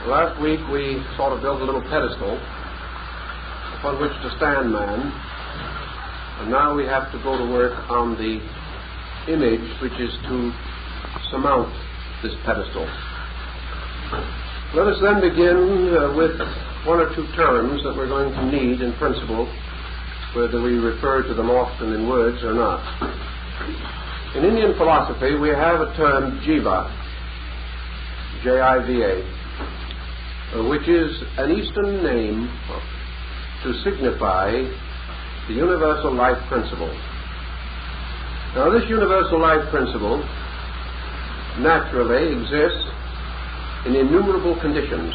Last week we sort of built a little pedestal upon which to stand man, and now we have to go to work on the image which is to surmount this pedestal. Let us then begin with one or two terms that we're going to need in principle, whether we refer to them often in words or not. In Indian philosophy we have a term jiva, J-I-V-A, which is an Eastern name to signify the universal life principle. Now, this universal life principle naturally exists in innumerable conditions,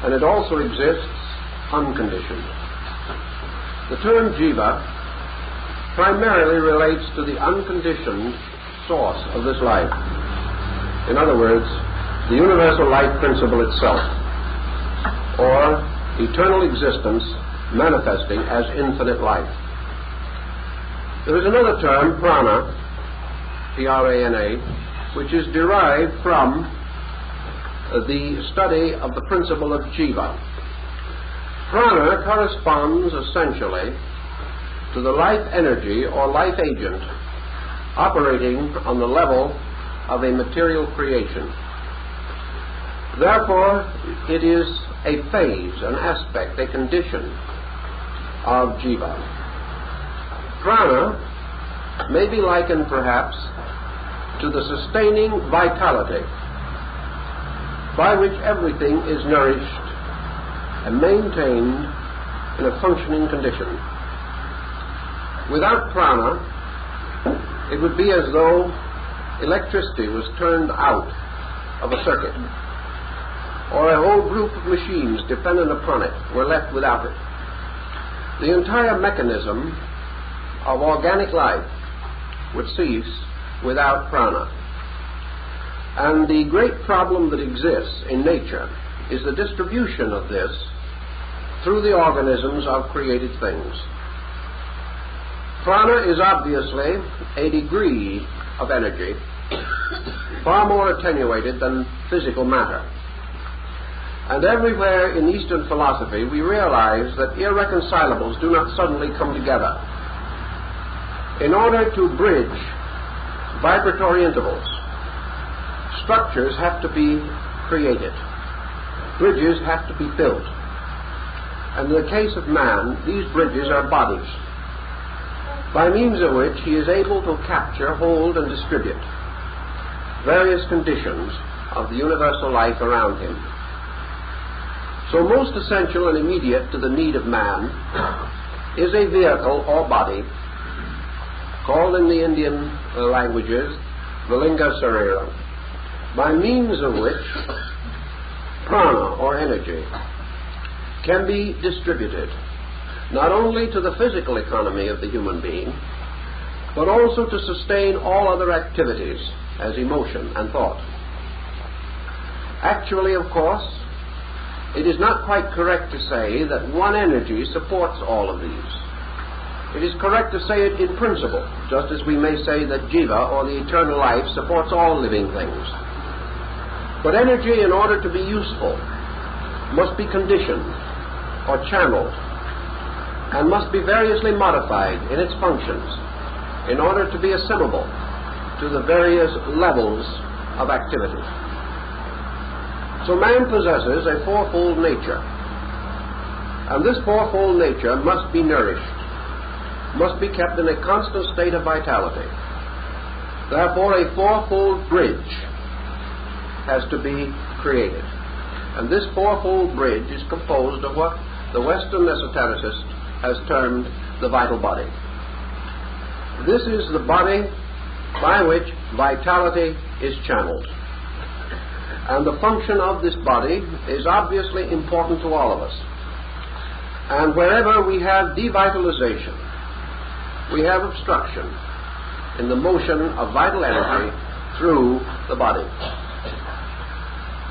and it also exists unconditioned. The term jiva primarily relates to the unconditioned source of this life. In other words, the universal life principle itself, or eternal existence manifesting as infinite life. There is another term, prana, P-R-A-N-A, which is derived from the study of the principle of jiva. Prana corresponds essentially to the life energy or life agent operating on the level of a material creation. Therefore, it is a phase, an aspect, a condition of jiva. Prana may be likened perhaps to the sustaining vitality by which everything is nourished and maintained in a functioning condition. Without prana, it would be as though electricity was turned out of a circuit, or a whole group of machines dependent upon it were left without it. The entire mechanism of organic life would cease without prana. And the great problem that exists in nature is the distribution of this through the organisms of created things. Prana is obviously a degree of energy far more attenuated than physical matter. And everywhere in Eastern philosophy we realize that irreconcilables do not suddenly come together. In order to bridge vibratory intervals, structures have to be created. Bridges have to be built. And in the case of man, these bridges are bodies, by means of which he is able to capture, hold, and distribute various conditions of the universal life around him. So most essential and immediate to the need of man is a vehicle or body called in the Indian languages Valinga Sharira, by means of which prana or energy can be distributed not only to the physical economy of the human being, but also to sustain all other activities as emotion and thought. Actually, of course, it is not quite correct to say that one energy supports all of these. It is correct to say it in principle, just as we may say that jiva, or the eternal life, supports all living things. But energy, in order to be useful, must be conditioned or channeled, and must be variously modified in its functions in order to be assimilable to the various levels of activity. So man possesses a fourfold nature, and this fourfold nature must be nourished, must be kept in a constant state of vitality. Therefore, a fourfold bridge has to be created. And this fourfold bridge is composed of what the Western esotericist has termed the vital body. This is the body by which vitality is channeled. And the function of this body is obviously important to all of us. And wherever we have devitalization, we have obstruction in the motion of vital energy through the body.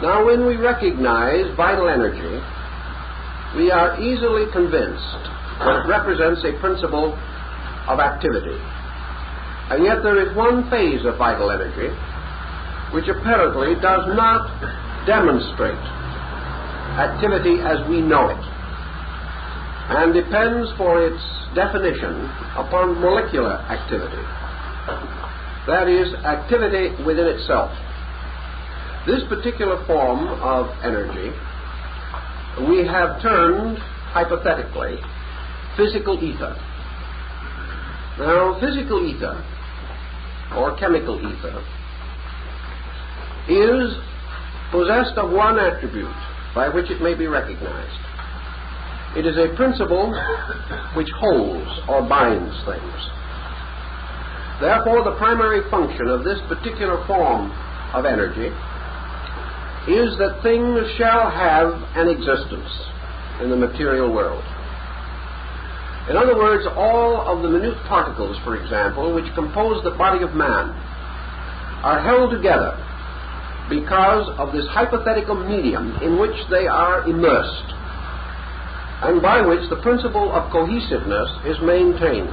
Now, when we recognize vital energy, we are easily convinced that it represents a principle of activity. And yet there is one phase of vital energy which apparently does not demonstrate activity as we know it, and depends for its definition upon molecular activity. That is, activity within itself. This particular form of energy we have termed, hypothetically, physical ether. Now, physical ether, or chemical ether, is possessed of one attribute by which it may be recognized. It is a principle which holds or binds things. Therefore, the primary function of this particular form of energy is that things shall have an existence in the material world. In other words, all of the minute particles, for example, which compose the body of man, are held together because of this hypothetical medium in which they are immersed, and by which the principle of cohesiveness is maintained.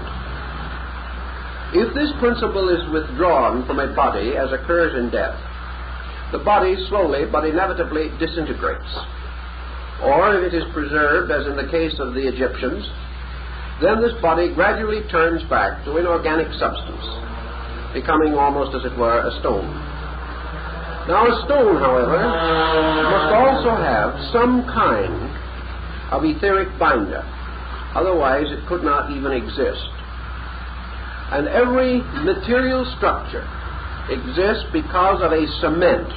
If this principle is withdrawn from a body, as occurs in death, the body slowly but inevitably disintegrates. Or if it is preserved, as in the case of the Egyptians, then this body gradually turns back to inorganic substance, becoming almost, as it were, a stone. Now, a stone, however, must also have some kind of etheric binder. Otherwise, it could not even exist. And every material structure exists because of a cement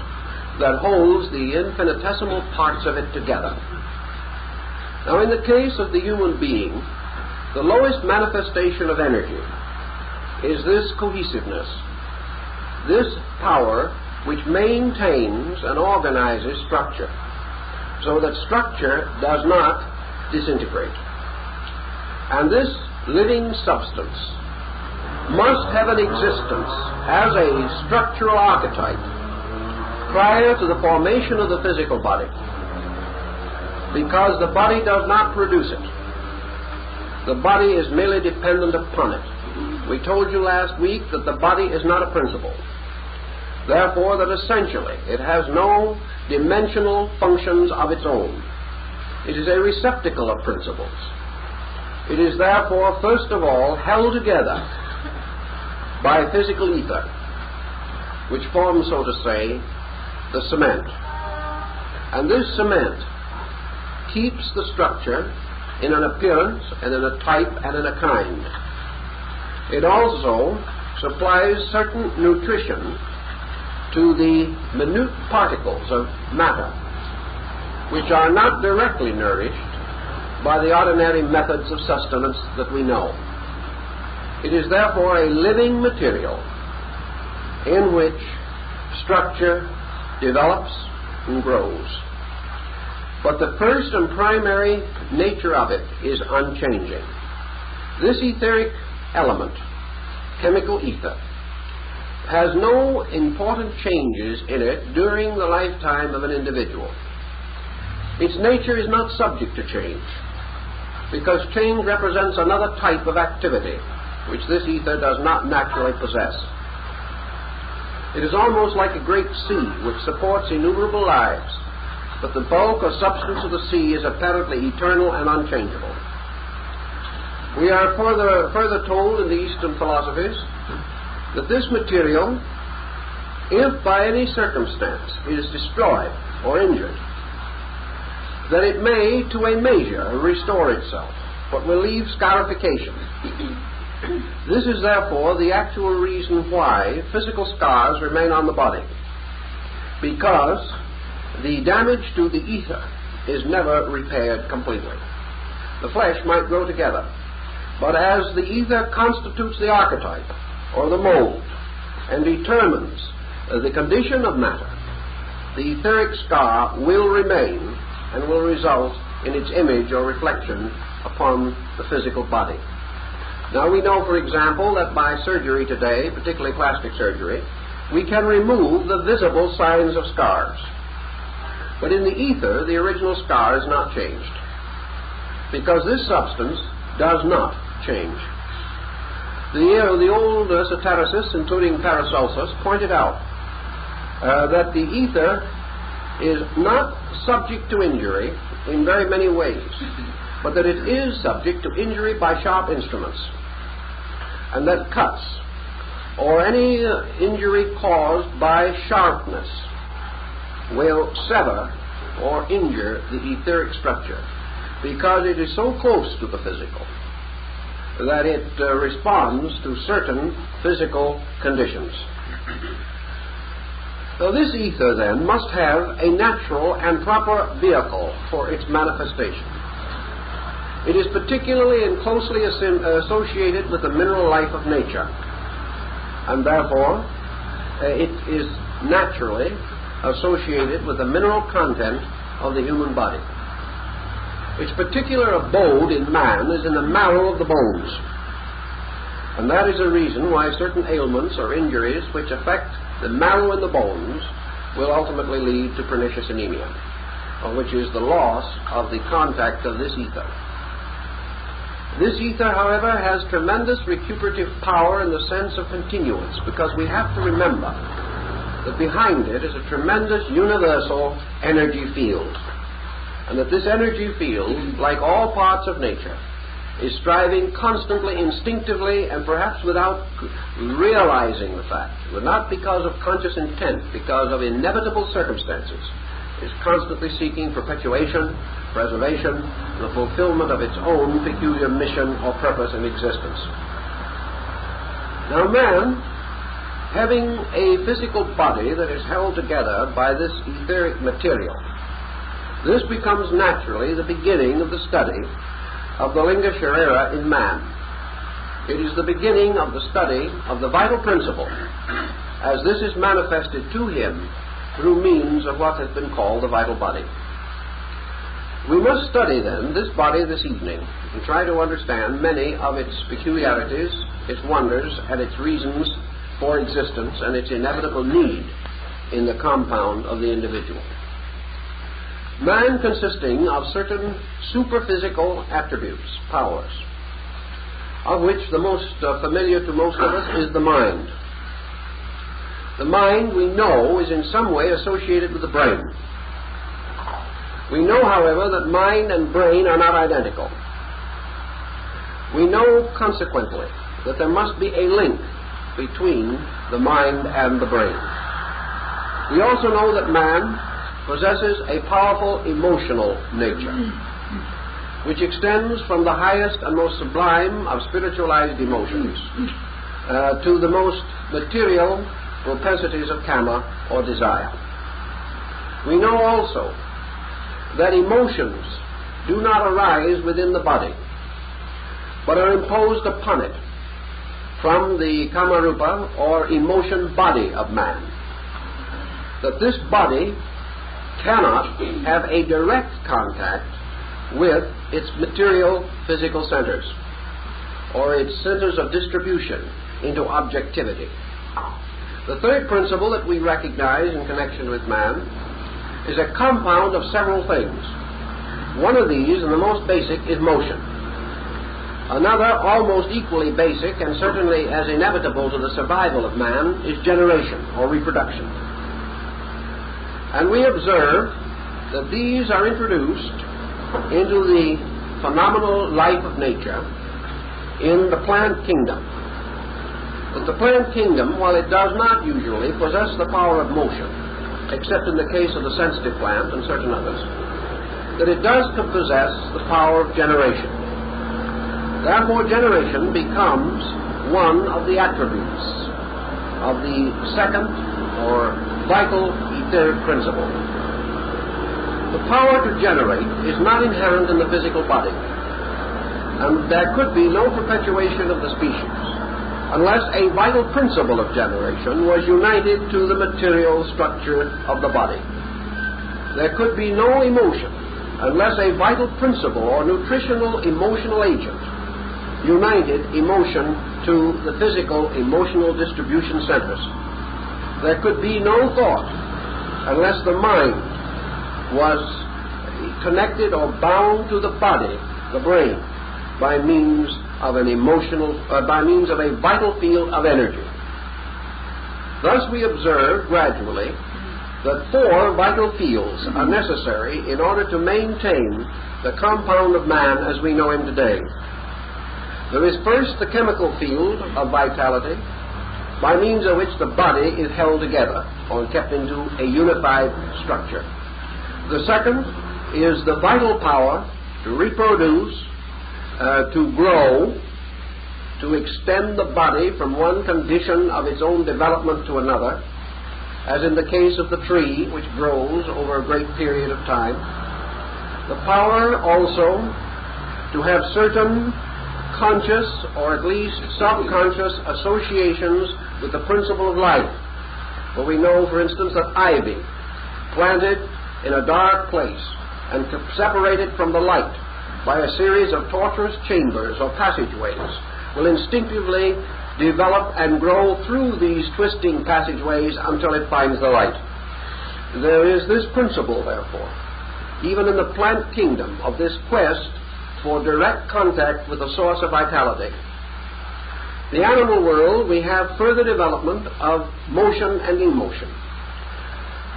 that holds the infinitesimal parts of it together. Now, in the case of the human being, the lowest manifestation of energy is this cohesiveness, this power which maintains and organizes structure, so that structure does not disintegrate. And this living substance must have an existence as a structural archetype prior to the formation of the physical body, because the body does not produce it. The body is merely dependent upon it. We told you last week that the body is not a principle. Therefore, that essentially it has no dimensional functions of its own. It is a receptacle of principles. It is therefore, first of all, held together by physical ether, which forms, so to say, the cement. And this cement keeps the structure in an appearance and in a type and in a kind. It also supplies certain nutrition to the minute particles of matter, which are not directly nourished by the ordinary methods of sustenance that we know. It is therefore a living material in which structure develops and grows. But the first and primary nature of it is unchanging. This etheric element, chemical ether, has no important changes in it during the lifetime of an individual. Its nature is not subject to change, because change represents another type of activity which this ether does not naturally possess. It is almost like a great sea which supports innumerable lives, but the bulk or substance of the sea is apparently eternal and unchangeable. We are further told in the Eastern philosophies that this material, if by any circumstance it is destroyed or injured, that it may, to a measure, restore itself, but will leave scarification. This is therefore the actual reason why physical scars remain on the body, because the damage to the ether is never repaired completely. The flesh might grow together, but as the ether constitutes the archetype, or the mold, and determines the condition of matter, the etheric scar will remain and will result in its image or reflection upon the physical body. Now, we know, for example, that by surgery today, particularly plastic surgery, we can remove the visible signs of scars. But in the ether, the original scar is not changed, because this substance does not change. The old esotericists, including Paracelsus, pointed out that the ether is not subject to injury in very many ways, but that it is subject to injury by sharp instruments, and that cuts or any injury caused by sharpness will sever or injure the etheric structure, because it is so close to the physical that it responds to certain physical conditions. So this ether, then, must have a natural and proper vehicle for its manifestation. It is particularly and closely associated with the mineral life of nature, and therefore it is naturally associated with the mineral content of the human body. Its particular abode in man is in the marrow of the bones, and that is the reason why certain ailments or injuries which affect the marrow in the bones will ultimately lead to pernicious anemia, which is the loss of the contact of this ether. This ether, however, has tremendous recuperative power in the sense of continuance, because we have to remember that behind it is a tremendous universal energy field, and that this energy field, like all parts of nature, is striving constantly, instinctively, and perhaps without realizing the fact, but not because of conscious intent, because of inevitable circumstances, is constantly seeking perpetuation, preservation, and the fulfillment of its own peculiar mission or purpose in existence. Now man, having a physical body that is held together by this etheric material, this becomes naturally the beginning of the study of the Linga Sharira in man. It is the beginning of the study of the vital principle, as this is manifested to him through means of what has been called the vital body. We must study then this body this evening and try to understand many of its peculiarities, its wonders, and its reasons for existence, and its inevitable need in the compound of the individual. Man consisting of certain superphysical attributes, powers, of which the most familiar to most of us is the mind. The mind, we know, is in some way associated with the brain. We know, however, that mind and brain are not identical. We know, consequently, that there must be a link between the mind and the brain. We also know that man possesses a powerful emotional nature, which extends from the highest and most sublime of spiritualized emotions to the most material propensities of kama or desire. We know also that emotions do not arise within the body, but are imposed upon it from the kama rupa or emotion body of man. That this body cannot have a direct contact with its material physical centers or its centers of distribution into objectivity. The third principle that we recognize in connection with man is a compound of several things. One of these, and the most basic, is motion. Another, almost equally basic and certainly as inevitable to the survival of man, is generation or reproduction. And we observe that these are introduced into the phenomenal life of nature in the plant kingdom. But the plant kingdom, while it does not usually possess the power of motion, except in the case of the sensitive plant and certain others, that it does possess the power of generation. Therefore, generation becomes one of the attributes of the second or vital etheric principle. The power to generate is not inherent in the physical body, and there could be no perpetuation of the species unless a vital principle of generation was united to the material structure of the body. There could be no emotion unless a vital principle or nutritional emotional agent united emotion to the physical emotional distribution centers. There could be no thought unless the mind was connected or bound to the body, the brain, by means of an emotional, by means of a vital field of energy. Thus we observe gradually that 4 vital fields are necessary in order to maintain the compound of man as we know him today. There is first the chemical field of vitality, by means of which the body is held together or kept into a unified structure. The second is the vital power to reproduce, to grow, to extend the body from one condition of its own development to another, as in the case of the tree, which grows over a great period of time. The power also to have certain conscious or at least subconscious associations with the principle of life. For we know, for instance, that ivy planted in a dark place and separated from the light by a series of tortuous chambers or passageways will instinctively develop and grow through these twisting passageways until it finds the light. There is this principle, therefore, even in the plant kingdom, of this quest for direct contact with the source of vitality. The animal world, we have further development of motion and emotion.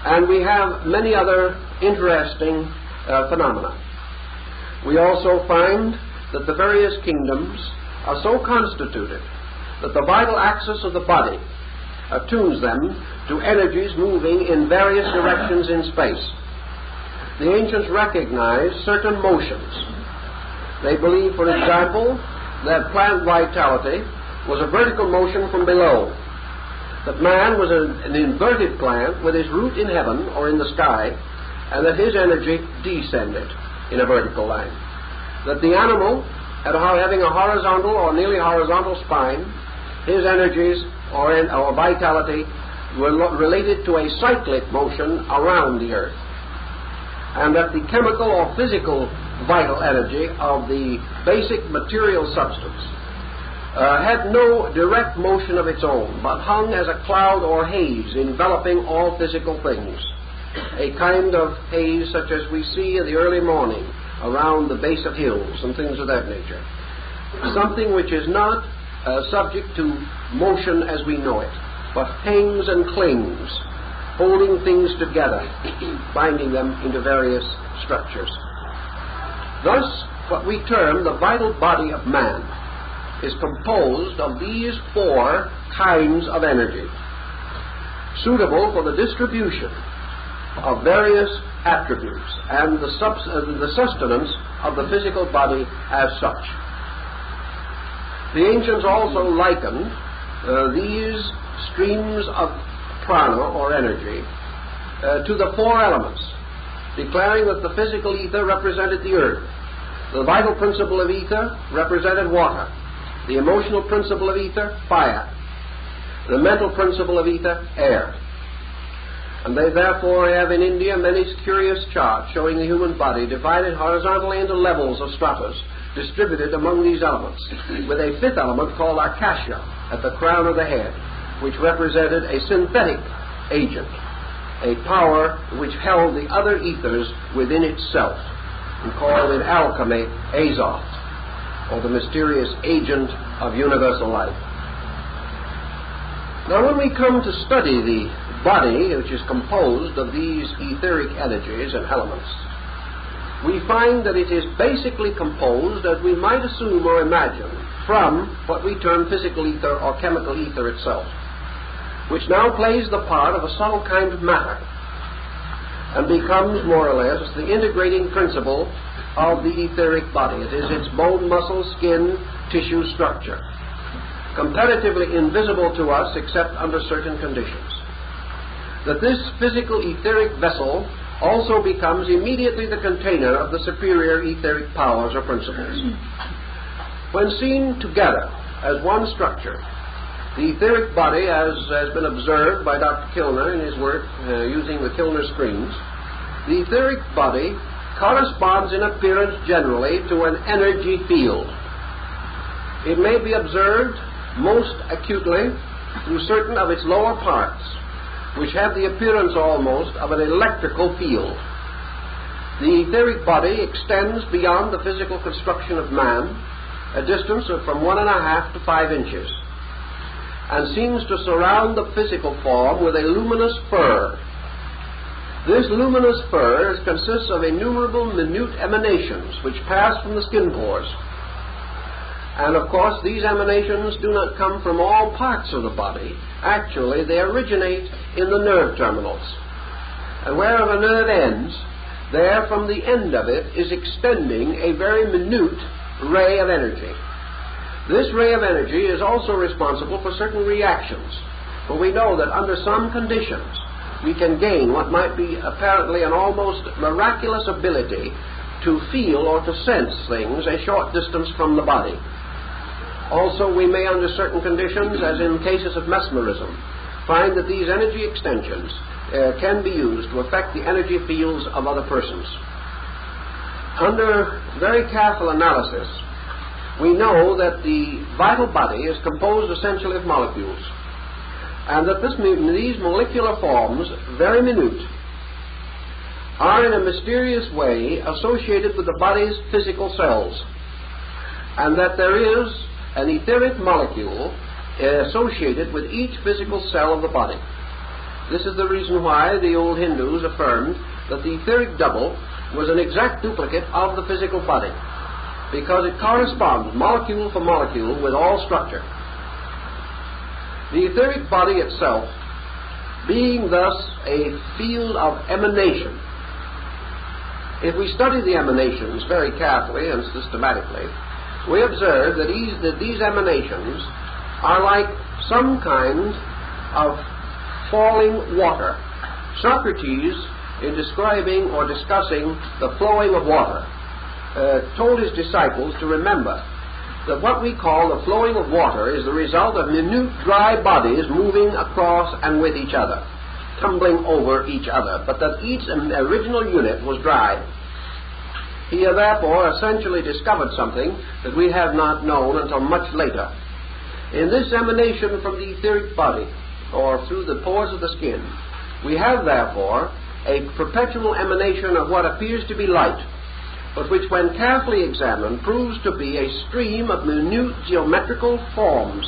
And we have many other interesting phenomena. We also find that the various kingdoms are so constituted that the vital axis of the body attunes them to energies moving in various directions in space. The ancients recognized certain motions. They believed, for example, that plant vitality was a vertical motion from below, that man was an inverted plant with his root in heaven or in the sky, and that his energy descended in a vertical line. That the animal, having a horizontal or nearly horizontal spine, his energies or vitality were related to a cyclic motion around the earth, and that the chemical or physical vital energy of the basic material substance had no direct motion of its own, but hung as a cloud or haze enveloping all physical things, a kind of haze such as we see in the early morning around the base of hills and things of that nature. Something which is not subject to motion as we know it, but hangs and clings, holding things together, binding them into various structures. Thus, what we term the vital body of man is composed of these 4 kinds of energy, suitable for the distribution of various attributes and the sustenance of the physical body as such. The ancients also likened these streams of prana or energy to the 4 elements, declaring that the physical ether represented the earth, the vital principle of ether represented water, the emotional principle of ether, fire, the mental principle of ether, air. And they therefore have in India many curious charts showing the human body divided horizontally into levels of stratas distributed among these elements, with a 5th element called akasha at the crown of the head, which represented a synthetic agent, a power which held the other ethers within itself, and called in alchemy Azoth, or the mysterious agent of universal life. Now, when we come to study the body, which is composed of these etheric energies and elements, we find that it is basically composed, as we might assume or imagine, from what we term physical ether or chemical ether itself, which now plays the part of a subtle kind of matter and becomes more or less the integrating principle of the etheric body. It is its bone, muscle, skin, tissue structure, comparatively invisible to us except under certain conditions. That this physical etheric vessel also becomes immediately the container of the superior etheric powers or principles. When seen together as one structure, the etheric body, as has been observed by Dr. Kilner in his work using the Kilner screens, the etheric body corresponds in appearance generally to an energy field. It may be observed most acutely through certain of its lower parts, which have the appearance almost of an electrical field. The etheric body extends beyond the physical construction of man a distance of from 1.5 to 5 inches, and seems to surround the physical form with a luminous fur, This luminous fur consists of innumerable minute emanations which pass from the skin pores. And of course, these emanations do not come from all parts of the body. Actually, they originate in the nerve terminals. And wherever a nerve ends, there from the end of it is extending a very minute ray of energy. This ray of energy is also responsible for certain reactions. For we know that under some conditions, we can gain what might be apparently an almost miraculous ability to feel or to sense things a short distance from the body. Also, we may, under certain conditions, as in cases of mesmerism, find that these energy extensions can be used to affect the energy fields of other persons. Under very careful analysis, we know that the vital body is composed essentially of molecules, and that these molecular forms, very minute, are in a mysterious way associated with the body's physical cells, and that there is an etheric molecule associated with each physical cell of the body. This is the reason why the old Hindus affirmed that the etheric double was an exact duplicate of the physical body, because it corresponds molecule for molecule with all structure. The etheric body itself, being thus a field of emanation, if we study the emanations very carefully and systematically, we observe that these emanations are like some kind of falling water. Socrates, in describing or discussing the flowing of water, told his disciples to remember that what we call the flowing of water is the result of minute dry bodies moving across and with each other, tumbling over each other, but that each original unit was dry. He therefore essentially discovered something that we have not known until much later. In this emanation from the etheric body, or through the pores of the skin, we have therefore a perpetual emanation of what appears to be light, but which when carefully examined proves to be a stream of minute geometrical forms,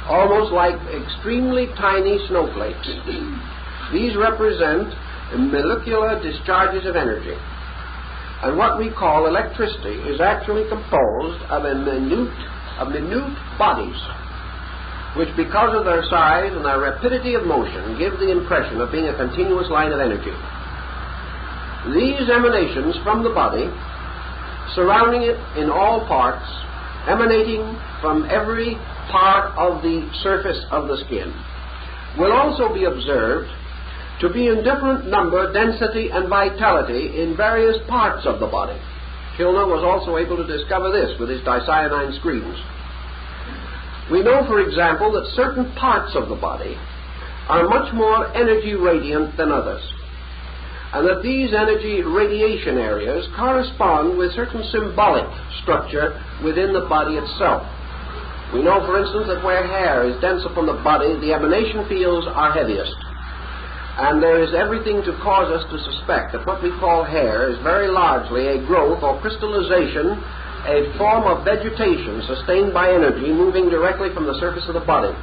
almost like extremely tiny snowflakes. These represent molecular discharges of energy. And what we call electricity is actually composed of minute bodies, which because of their size and their rapidity of motion give the impression of being a continuous line of energy. These emanations from the body, surrounding it in all parts, emanating from every part of the surface of the skin, will also be observed to be in different number, density, and vitality in various parts of the body. Kilner was also able to discover this with his dicyanine screens. We know, for example, that certain parts of the body are much more energy radiant than others, and that these energy radiation areas correspond with certain symbolic structure within the body itself. We know, for instance, that where hair is dense upon the body, the emanation fields are heaviest. And there is everything to cause us to suspect that what we call hair is very largely a growth or crystallization, a form of vegetation sustained by energy moving directly from the surface of the body,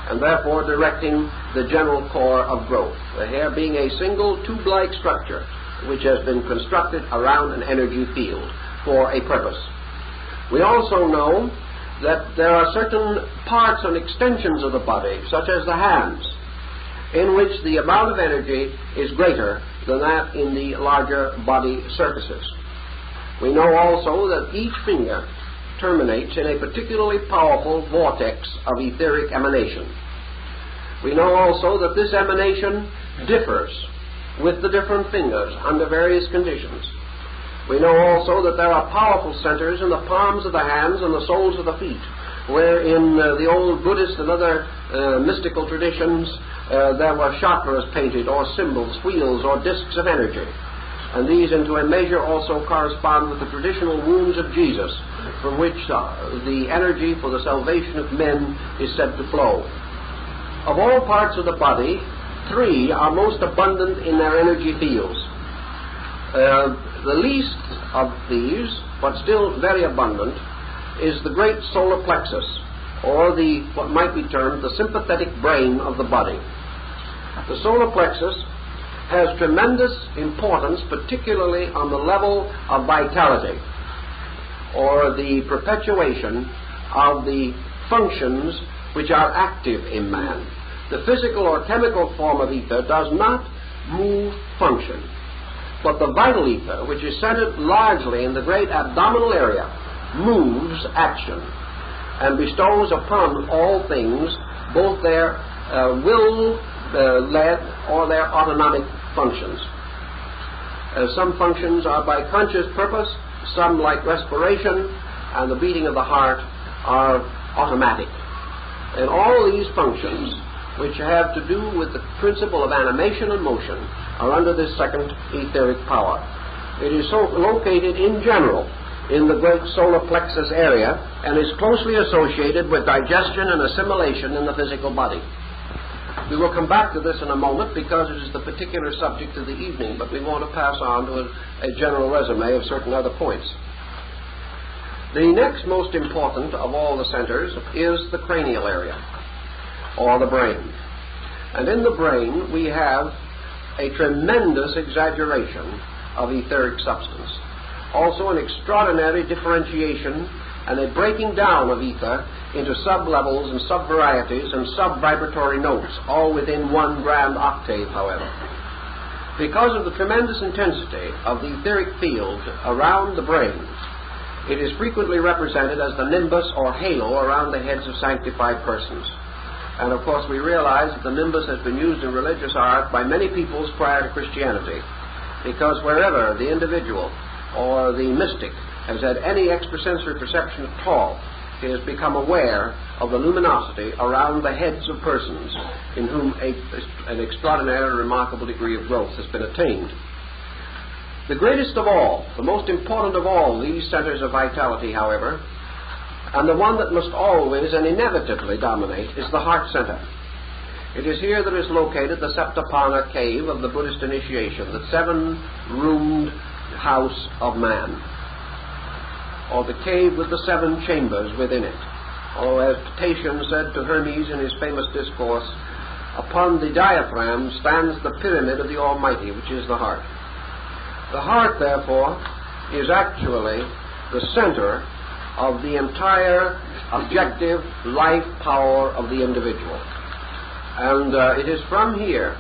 and therefore directing the general core of growth, the hair being a single tube-like structure which has been constructed around an energy field for a purpose. We also know that there are certain parts and extensions of the body, such as the hands, in which the amount of energy is greater than that in the larger body surfaces. We know also that each finger terminates in a particularly powerful vortex of etheric emanation. We know also that this emanation differs with the different fingers under various conditions. We know also that there are powerful centers in the palms of the hands and the soles of the feet, where in the old Buddhist and other mystical traditions there were chakras painted, or symbols, wheels, or discs of energy. And these, into a measure, also correspond with the traditional wounds of Jesus, from which the energy for the salvation of men is said to flow. Of all parts of the body, 3 are most abundant in their energy fields. The least of these, but still very abundant, is the great solar plexus, or what might be termed the sympathetic brain of the body. The solar plexus has tremendous importance, particularly on the level of vitality, or the perpetuation of the functions which are active in man. The physical or chemical form of ether does not move function, but the vital ether, which is centered largely in the great abdominal area, moves action and bestows upon all things both their will-led or their autonomic functions. Some functions are by conscious purpose, some, like respiration and the beating of the heart, are automatic. And all these functions, which have to do with the principle of animation and motion, are under this second etheric power. It is so located in general in the great solar plexus area and is closely associated with digestion and assimilation in the physical body. We will come back to this in a moment because it is the particular subject of the evening, but we want to pass on to a general resume of certain other points. The next most important of all the centers is the cranial area, or the brain. And in the brain we have a tremendous exaggeration of etheric substance. Also an extraordinary differentiation and a breaking down of ether into sub-levels and sub-varieties and sub-vibratory notes, all within 1 grand octave, however. Because of the tremendous intensity of the etheric field around the brain, it is frequently represented as the nimbus or halo around the heads of sanctified persons. And of course we realize that the nimbus has been used in religious art by many peoples prior to Christianity, because wherever the individual or the mystic has had any extrasensory perception at all, he has become aware of the luminosity around the heads of persons in whom an extraordinary, remarkable degree of growth has been attained. The greatest of all, the most important of all these centers of vitality, however, and the one that must always and inevitably dominate, is the heart center. It is here that is located the Saptapana cave of the Buddhist initiation, the 7-roomed house of man, or the cave with the 7 chambers within it. Or as Tatian said to Hermes in his famous discourse, upon the diaphragm stands the pyramid of the Almighty, which is the heart. The heart, therefore, is actually the center of the entire objective life power of the individual. And it is from here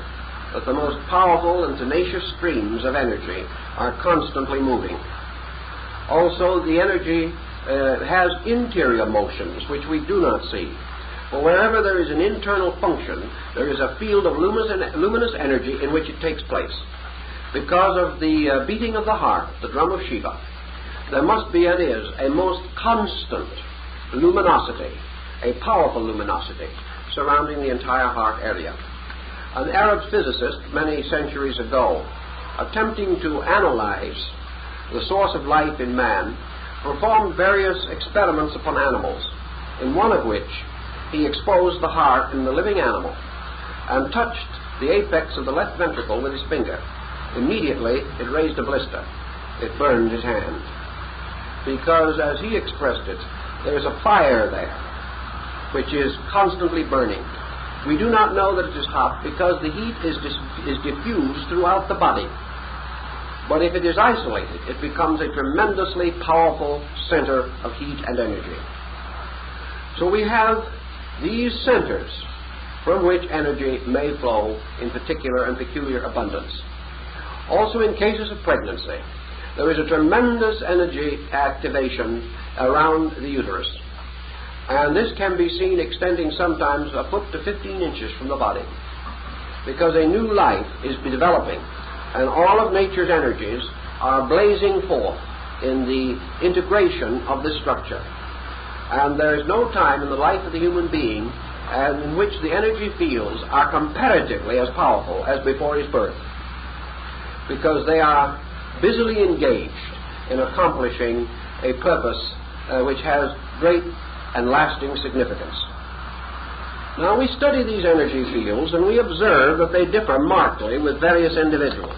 that the most powerful and tenacious streams of energy are constantly moving. Also, the energy has interior motions which we do not see. For wherever there is an internal function, there is a field of luminous energy in which it takes place. Because of the beating of the heart, the drum of Shiva, there must be and is a most constant luminosity, a powerful luminosity, surrounding the entire heart area. An Arab physicist many centuries ago, attempting to analyze the source of life in man, performed various experiments upon animals, in one of which he exposed the heart in the living animal and touched the apex of the left ventricle with his finger. Immediately it raised a blister. It burned his hand. Because, as he expressed it, there is a fire there which is constantly burning. We do not know that it is hot because the heat is diffused throughout the body. But if it is isolated, it becomes a tremendously powerful center of heat and energy. So we have these centers from which energy may flow in particular and peculiar abundance. Also in cases of pregnancy, there is a tremendous energy activation around the uterus. And this can be seen extending sometimes a foot to 15 inches from the body, because a new life is developing, and all of nature's energies are blazing forth in the integration of this structure. And there is no time in the life of the human being in which the energy fields are comparatively as powerful as before his birth, because they are busily engaged in accomplishing a purpose which has great and lasting significance. Now we study these energy fields and we observe that they differ markedly with various individuals.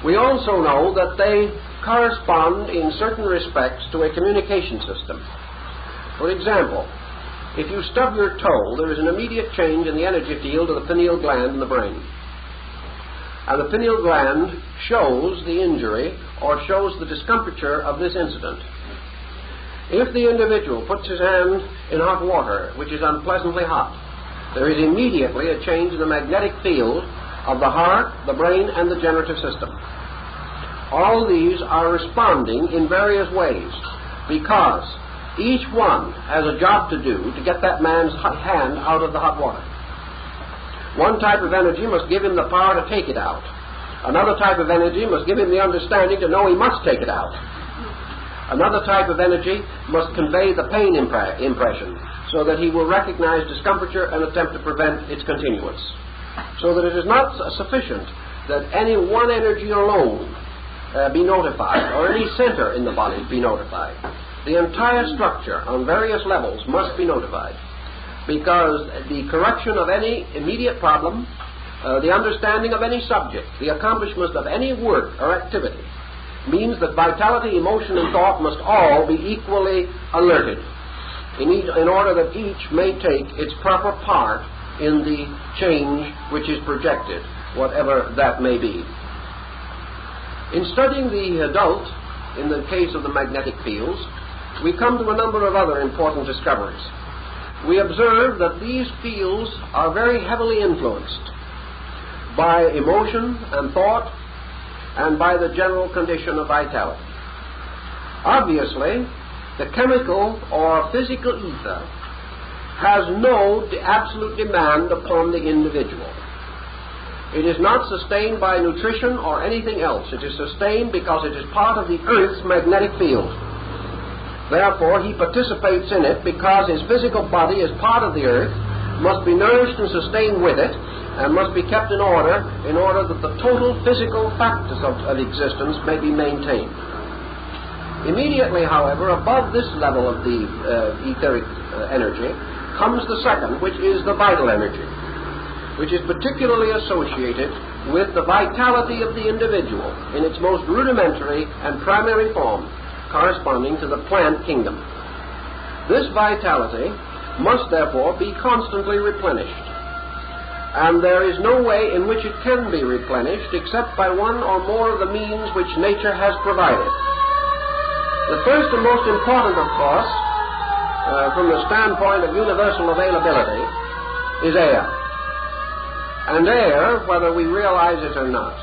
We also know that they correspond in certain respects to a communication system. For example, if you stub your toe, there is an immediate change in the energy field of the pineal gland in the brain. and the pineal gland shows the injury or shows the discomfiture of this incident. If the individual puts his hand in hot water, which is unpleasantly hot, there is immediately a change in the magnetic field of the heart, the brain, and the generative system. All these are responding in various ways because each one has a job to do to get that man's hand out of the hot water. One type of energy must give him the power to take it out. Another type of energy must give him the understanding to know he must take it out. Another type of energy must convey the pain impression so that he will recognize discomfiture and attempt to prevent its continuance. So that it is not sufficient that any one energy alone be notified, or any center in the body be notified. The entire structure on various levels must be notified, because the correction of any immediate problem, the understanding of any subject, the accomplishment of any work or activity, means that vitality, emotion, and thought must all be equally alerted in order that each may take its proper part in the change which is projected, whatever that may be. In studying the adult, in the case of the magnetic fields, we come to a number of other important discoveries. We observe that these fields are very heavily influenced by emotion and thought and by the general condition of vitality. Obviously, the chemical or physical ether has no absolute demand upon the individual. It is not sustained by nutrition or anything else. It is sustained because it is part of the Earth's magnetic field. Therefore, he participates in it because his physical body is part of the Earth, must be nourished and sustained with it, and must be kept in order that the total physical factors of existence may be maintained. Immediately, however, above this level of the etheric energy comes the second, which is the vital energy, which is particularly associated with the vitality of the individual in its most rudimentary and primary form, corresponding to the plant kingdom. This vitality must therefore be constantly replenished, and there is no way in which it can be replenished except by one or more of the means which nature has provided. The first and most important, of course, from the standpoint of universal availability, is air. And air, whether we realize it or not,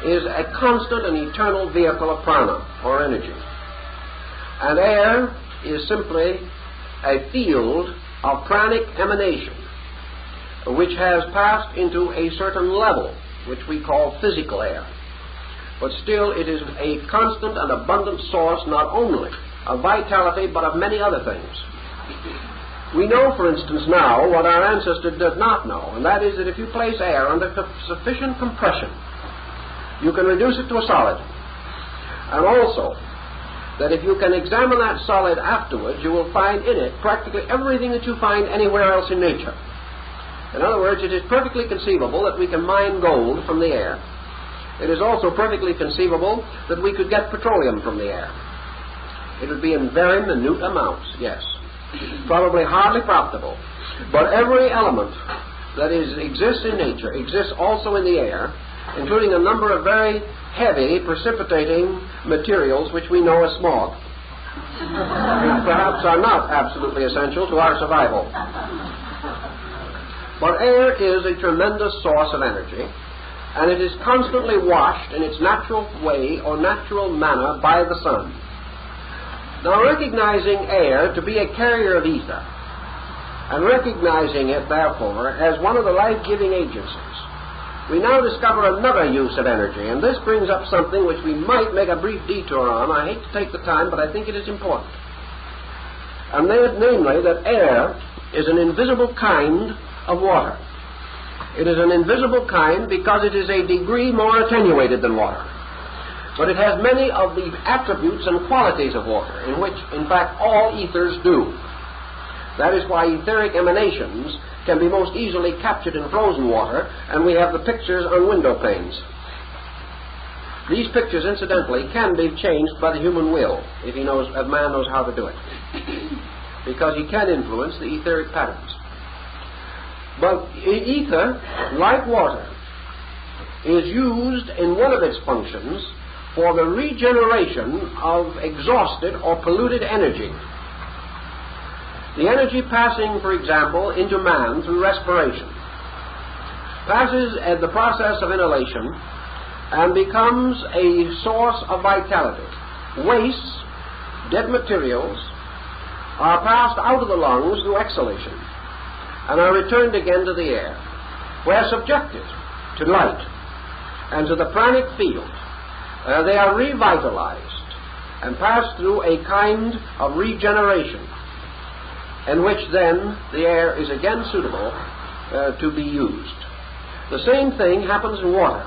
is a constant and eternal vehicle of prana, or energy. And air is simply a field of pranic emanation, which has passed into a certain level, which we call physical air. But still it is a constant and abundant source not only of vitality, but of many other things. We know, for instance, now what our ancestor did not know, and that is that if you place air under sufficient compression, you can reduce it to a solid. And also, that if you can examine that solid afterwards, you will find in it practically everything that you find anywhere else in nature. In other words, it is perfectly conceivable that we can mine gold from the air. It is also perfectly conceivable that we could get petroleum from the air. It would be in very minute amounts, yes. Probably hardly profitable. But every element that exists in nature exists also in the air, including a number of very heavy precipitating materials which we know as smog, which perhaps are not absolutely essential to our survival. But air is a tremendous source of energy, and it is constantly washed in its natural way or natural manner by the sun. Now, recognizing air to be a carrier of ether, and recognizing it, therefore, as one of the life-giving agencies, we now discover another use of energy, and this brings up something which we might make a brief detour on. I hate to take the time, but I think it is important. And namely, that air is an invisible kind of water. It is an invisible kind because it is a degree more attenuated than water. But it has many of the attributes and qualities of water, in which, in fact, all ethers do. That is why etheric emanations can be most easily captured in frozen water, and we have the pictures on window panes. These pictures, incidentally, can be changed by the human will, if man knows how to do it, because he can influence the etheric patterns. But ether, like water, is used in one of its functions for the regeneration of exhausted or polluted energy. The energy passing, for example, into man through respiration passes at the process of inhalation and becomes a source of vitality. Wastes, dead materials, are passed out of the lungs through exhalation and are returned again to the air, where subjected to light and to the pranic field. They are revitalized and pass through a kind of regeneration, in which then the air is again suitable to be used. The same thing happens in water,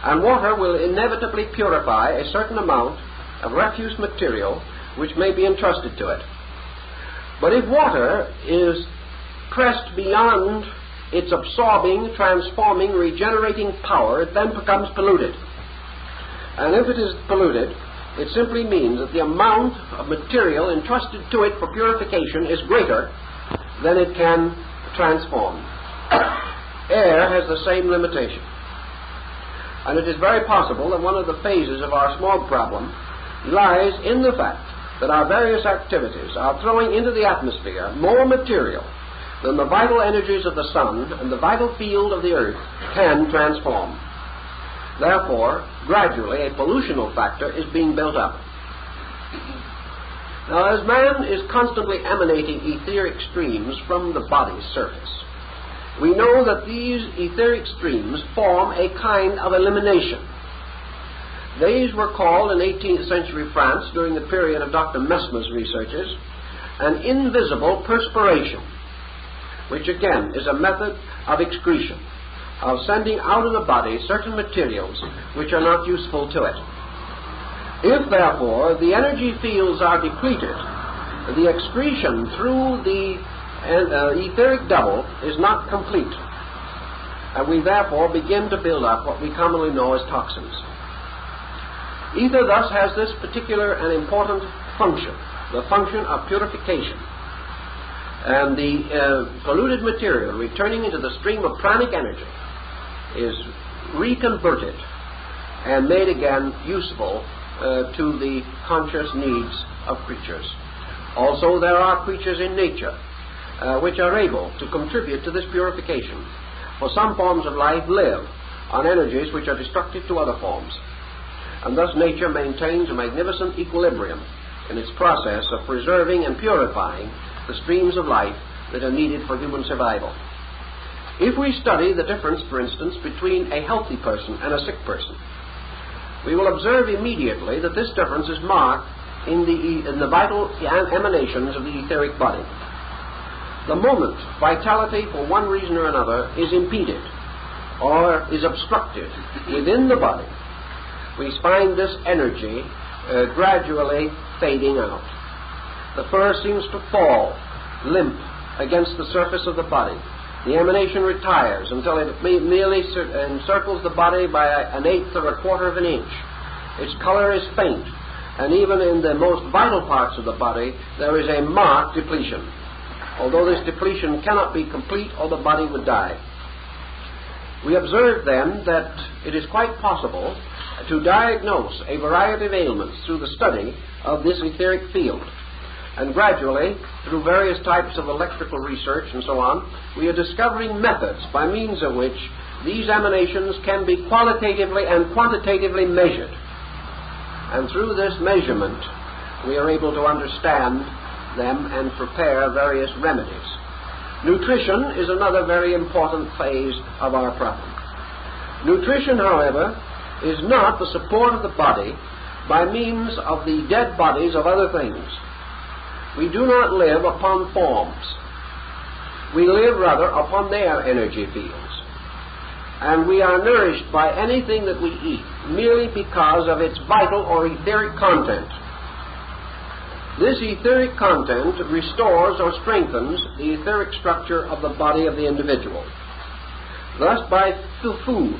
and water will inevitably purify a certain amount of refuse material which may be entrusted to it. But if water is pressed beyond its absorbing, transforming, regenerating power, it then becomes polluted. And if it is polluted, it simply means that the amount of material entrusted to it for purification is greater than it can transform. Air has the same limitation. And it is very possible that one of the phases of our smog problem lies in the fact that our various activities are throwing into the atmosphere more material than the vital energies of the sun and the vital field of the earth can transform. Therefore, gradually, a pollutional factor is being built up. Now, as man is constantly emanating etheric streams from the body's surface, we know that these etheric streams form a kind of elimination. These were called in 18th century France, during the period of Dr. Mesmer's researches, an invisible perspiration, which again is a method of excretion, of sending out of the body certain materials which are not useful to it. If, therefore, the energy fields are depleted, the excretion through the etheric double is not complete, and we therefore begin to build up what we commonly know as toxins. Ether thus has this particular and important function, the function of purification. And the polluted material returning into the stream of pranic energy is reconverted and made again useful to the conscious needs of creatures. Also, there are creatures in nature which are able to contribute to this purification, for some forms of life live on energies which are destructive to other forms, and thus nature maintains a magnificent equilibrium in its process of preserving and purifying the streams of life that are needed for human survival. If we study the difference, for instance, between a healthy person and a sick person, we will observe immediately that this difference is marked in the vital emanations of the etheric body. The moment vitality, for one reason or another, is impeded or is obstructed within the body, we find this energy gradually fading out. The fur seems to fall limp against the surface of the body. The emanation retires until it merely encircles the body by an eighth or a quarter of an inch. Its color is faint, and even in the most vital parts of the body there is a marked depletion, although this depletion cannot be complete or the body would die. We observe then that it is quite possible to diagnose a variety of ailments through the study of this etheric field. And gradually, through various types of electrical research and so on, we are discovering methods by means of which these emanations can be qualitatively and quantitatively measured. And through this measurement, we are able to understand them and prepare various remedies. Nutrition is another very important phase of our problem. Nutrition, however, is not the support of the body by means of the dead bodies of other things. We do not live upon forms. We live rather upon their energy fields. And we are nourished by anything that we eat merely because of its vital or etheric content. This etheric content restores or strengthens the etheric structure of the body of the individual. Thus, by food,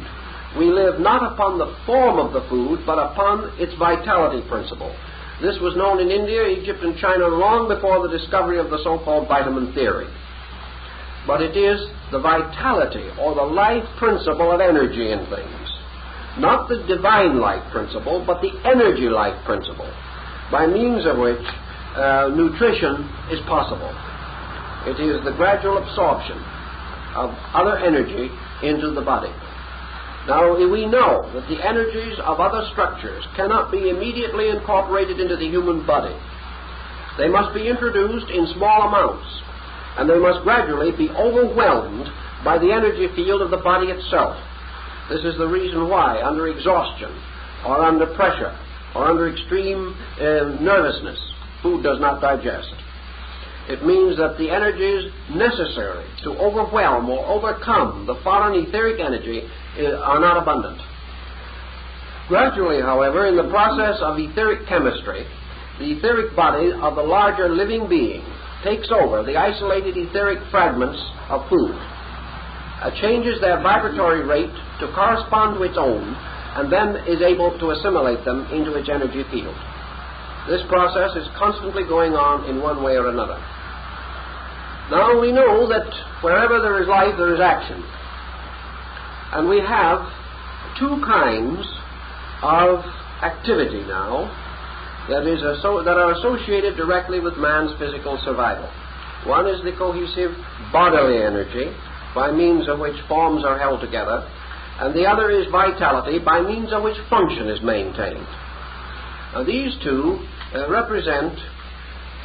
we live not upon the form of the food, but upon its vitality principle. This was known in India, Egypt, and China long before the discovery of the so-called vitamin theory. but it is the vitality or the life principle of energy in things. Not the divine life principle, but the energy life principle, by means of which nutrition is possible. It is the gradual absorption of other energy into the body. Now, we know that the energies of other structures cannot be immediately incorporated into the human body. They must be introduced in small amounts, and they must gradually be overwhelmed by the energy field of the body itself. This is the reason why, under exhaustion, or under pressure, or under extreme nervousness, food does not digest. It means that the energies necessary to overwhelm or overcome the foreign etheric energy are not abundant. Gradually, however, in the process of etheric chemistry, the etheric body of the larger living being takes over the isolated etheric fragments of food, changes their vibratory rate to correspond to its own, and then is able to assimilate them into its energy field. This process is constantly going on in one way or another. Now, we know that wherever there is life, there is action. And we have two kinds of activity now that are associated directly with man's physical survival. One is the cohesive bodily energy, by means of which forms are held together, and the other is vitality, by means of which function is maintained. Now, these two represent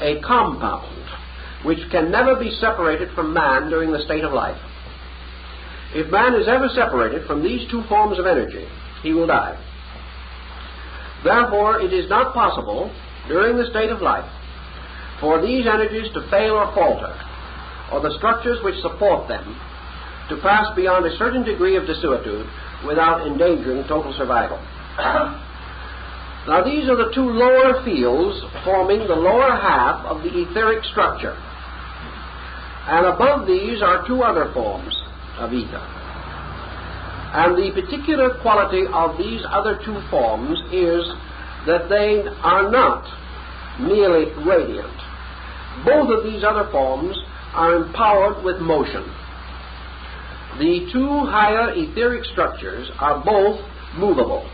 a compound which can never be separated from man during the state of life. If man is ever separated from these two forms of energy, he will die. Therefore, it is not possible during the state of life for these energies to fail or falter, or the structures which support them to pass beyond a certain degree of desuetude without endangering total survival. Now, these are the two lower fields forming the lower half of the etheric structure. And above these are two other forms of ether. And the particular quality of these other two forms is that they are not merely radiant. Both of these other forms are empowered with motion. The two higher etheric structures are both movable.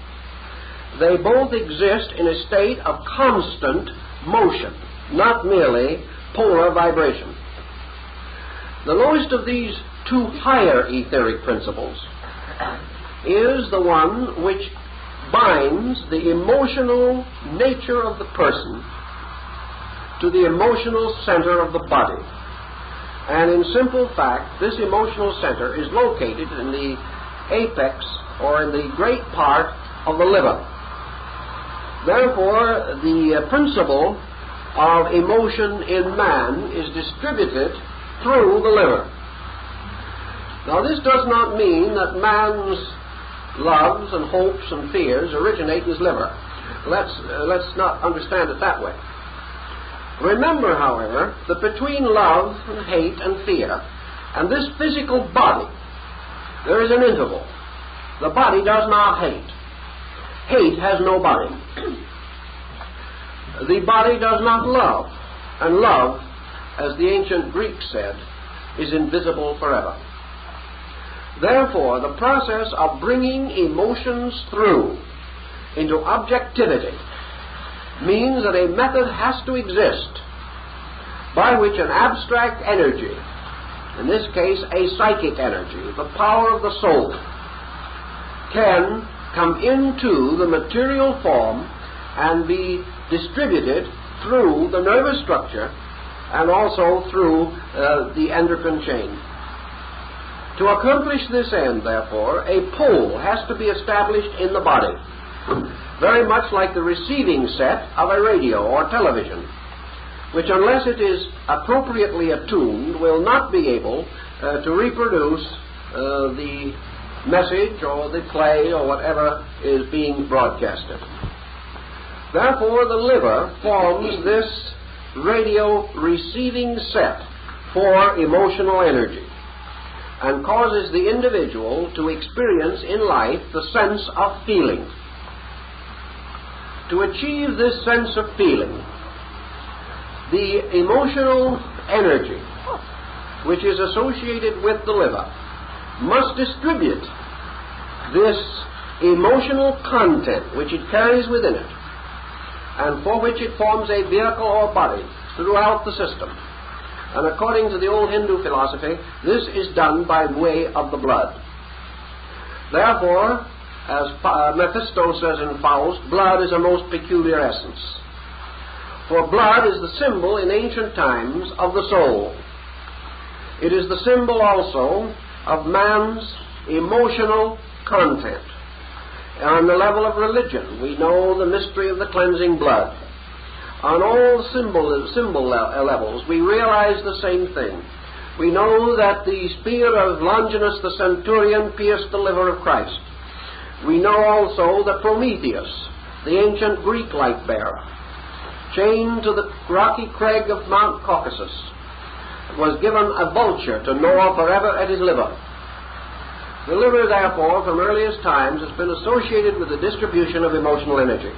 They both exist in a state of constant motion, not merely polar vibration. The lowest of these two higher etheric principles is the one which binds the emotional nature of the person to the emotional center of the body. And in simple fact, this emotional center is located in the apex, or in the great part of the liver. Therefore, the principle of emotion in man is distributed through the liver. Now, this does not mean that man's loves and hopes and fears originate in his liver. Let's not understand it that way. Remember, however, that between love and hate and fear and this physical body, there is an interval. The body does not hate. Hate has no body. The body does not love. And love, as the ancient Greeks said, is invisible forever. Therefore, the process of bringing emotions through into objectivity means that a method has to exist by which an abstract energy, in this case a psychic energy, the power of the soul, can come into the material form and be distributed through the nervous structure and also through the endocrine chain. To accomplish this end, therefore, a pole has to be established in the body, very much like the receiving set of a radio or television, which, unless it is appropriately attuned, will not be able to reproduce the message or the play or whatever is being broadcasted. Therefore, the liver forms this radio receiving set for emotional energy and causes the individual to experience in life the sense of feeling. To achieve this sense of feeling, the emotional energy which is associated with the liver, must distribute this emotional content which it carries within it, and for which it forms a vehicle or body throughout the system. And according to the old Hindu philosophy, this is done by way of the blood. Therefore, as Mephisto says in Faust, blood is a most peculiar essence. For blood is the symbol in ancient times of the soul. It is the symbol also of man's emotional content. On the level of religion, we know the mystery of the cleansing blood. On all symbol levels, we realize the same thing. We know that the spear of Longinus the centurion pierced the liver of Christ. We know also that Prometheus, the ancient Greek light-bearer, chained to the rocky crag of Mount Caucasus, was given a vulture to gnaw forever at his liver. The liver, therefore, from earliest times has been associated with the distribution of emotional energy,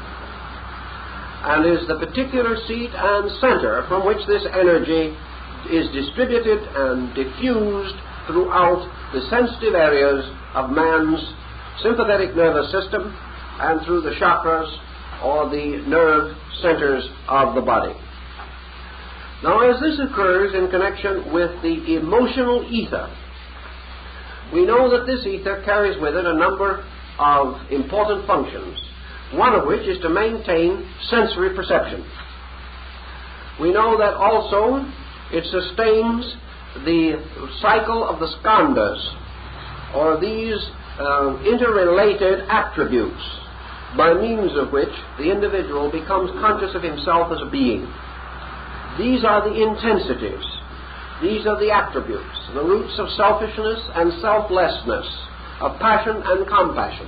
and is the particular seat and center from which this energy is distributed and diffused throughout the sensitive areas of man's sympathetic nervous system and through the chakras or the nerve centers of the body. Now, as this occurs in connection with the emotional ether, we know that this ether carries with it a number of important functions, one of which is to maintain sensory perception. We know that also it sustains the cycle of the skandhas, or these interrelated attributes, by means of which the individual becomes conscious of himself as a being. These are the intensities. These are the attributes, the roots of selfishness and selflessness, of passion and compassion.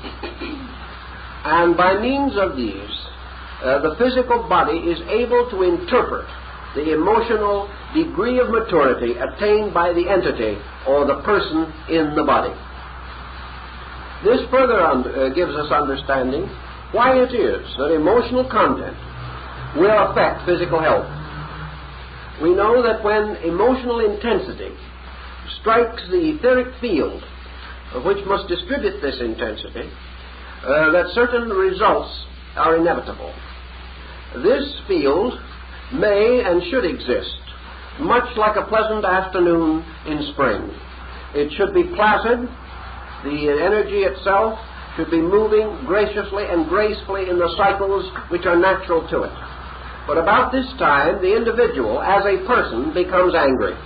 And by means of these, the physical body is able to interpret the emotional degree of maturity attained by the entity or the person in the body. This further gives us understanding why it is that emotional content will affect physical health. We know that when emotional intensity strikes the etheric field, which must distribute this intensity, that certain results are inevitable. This field may and should exist, much like a pleasant afternoon in spring. It should be placid. The energy itself should be moving graciously and gracefully in the cycles which are natural to it. But about this time, the individual, as a person, becomes angry.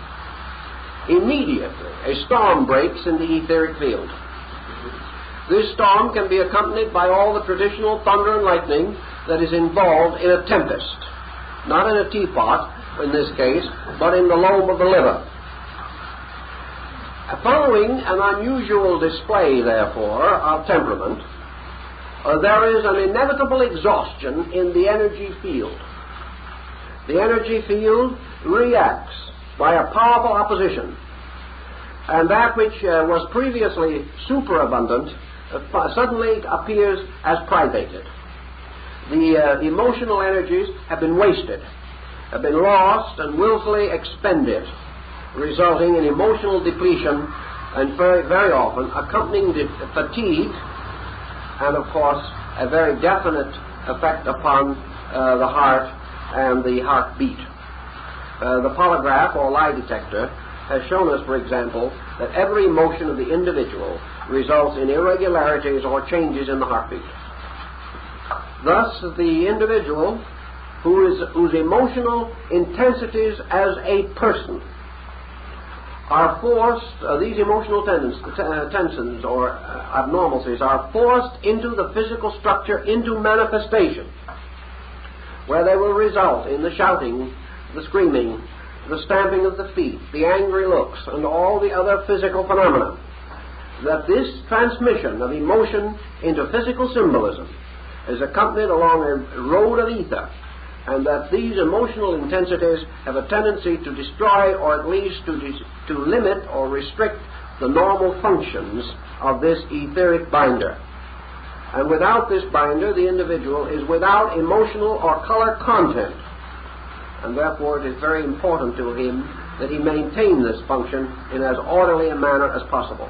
Immediately, a storm breaks in the etheric field. This storm can be accompanied by all the traditional thunder and lightning that is involved in a tempest. Not in a teapot, in this case, but in the lobe of the liver. Following an unusual display, therefore, of temperament, there is an inevitable exhaustion in the energy field. The energy field reacts by a powerful opposition, and that which was previously superabundant suddenly appears as privated. The emotional energies have been wasted, have been lost and willfully expended, resulting in emotional depletion and very, very often accompanying fatigue and, of course, a very definite effect upon the heart and the heartbeat. The polygraph or lie detector has shown us, for example, that every motion of the individual results in irregularities or changes in the heartbeat. Thus, the individual whose emotional intensities as a person are forced, these emotional tensions or abnormalities are forced into the physical structure, into manifestation, where they will result in the shouting, the screaming, the stamping of the feet, the angry looks, and all the other physical phenomena. That this transmission of emotion into physical symbolism is accompanied along a road of ether, and that these emotional intensities have a tendency to destroy or at least to limit or restrict the normal functions of this etheric binder. And without this binder, the individual is without emotional or color content, and therefore it is very important to him that he maintain this function in as orderly a manner as possible.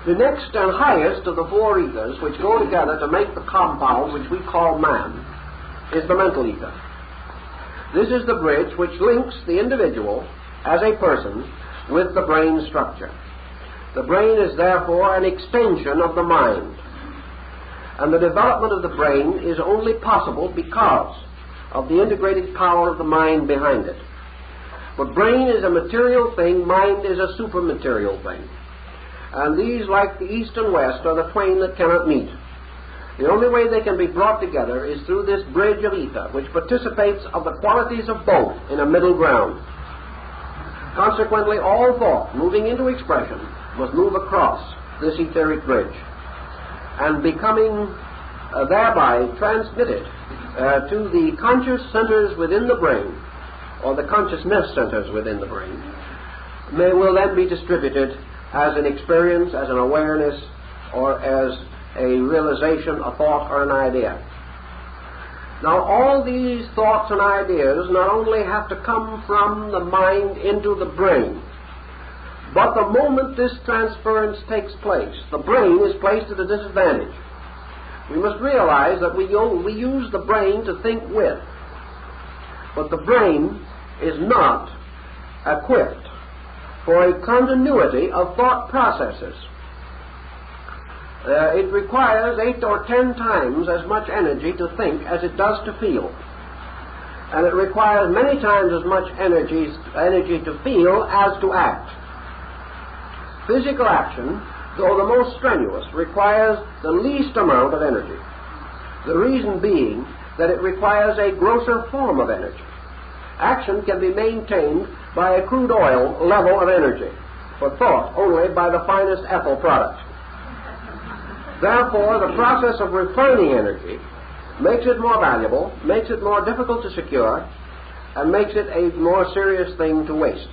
The next and highest of the four ethers which go together to make the compound which we call man is the mental ether. This is the bridge which links the individual as a person with the brain structure. The brain is therefore an extension of the mind, and the development of the brain is only possible because of the integrated power of the mind behind it. But brain is a material thing, mind is a supermaterial thing. And these, like the East and West, are the twain that cannot meet. The only way they can be brought together is through this bridge of ether, which participates of the qualities of both in a middle ground. Consequently, all thought moving into expression must move across this etheric bridge, and becoming thereby transmitted to the conscious centers within the brain, or the consciousness centers within the brain, will then be distributed as an experience, as an awareness, or as a realization, a thought, or an idea. Now, all these thoughts and ideas not only have to come from the mind into the brain, but the moment this transference takes place, the brain is placed at a disadvantage. We must realize that we use the brain to think with, but the brain is not equipped for a continuity of thought processes. It requires 8 or 10 times as much energy to think as it does to feel. And it requires many times as much energy to feel as to act. Physical action, though the most strenuous, requires the least amount of energy. The reason being that it requires a grosser form of energy. Action can be maintained by a crude oil level of energy, but thought only by the finest ethyl product. Therefore, the process of refining energy makes it more valuable, makes it more difficult to secure, and makes it a more serious thing to waste.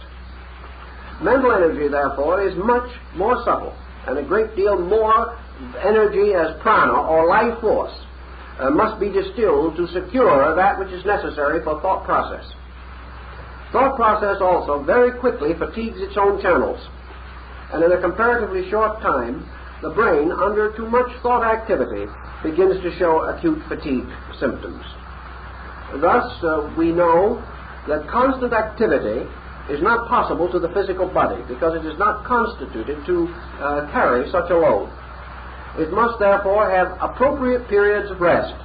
Mental energy, therefore, is much more subtle, and a great deal more energy as prana, or life force, must be distilled to secure that which is necessary for thought process. Thought process also very quickly fatigues its own channels, and in a comparatively short time, the brain, under too much thought activity, begins to show acute fatigue symptoms. Thus, we know that constant activity is not possible to the physical body, because it is not constituted to carry such a load. It must therefore have appropriate periods of rest.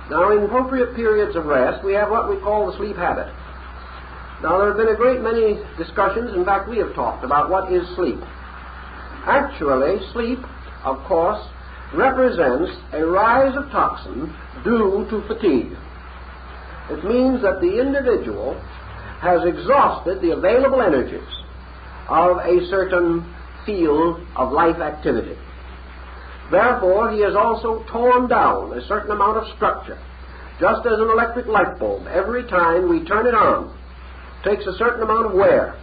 Now, in appropriate periods of rest, we have what we call the sleep habit. Now, there have been a great many discussions, in fact we have talked about what is sleep. Actually, sleep, of course, represents a rise of toxin due to fatigue. It means that the individual has exhausted the available energies of a certain field of life activity. Therefore, he has also torn down a certain amount of structure, just as an electric light bulb, every time we turn it on, takes a certain amount of wear.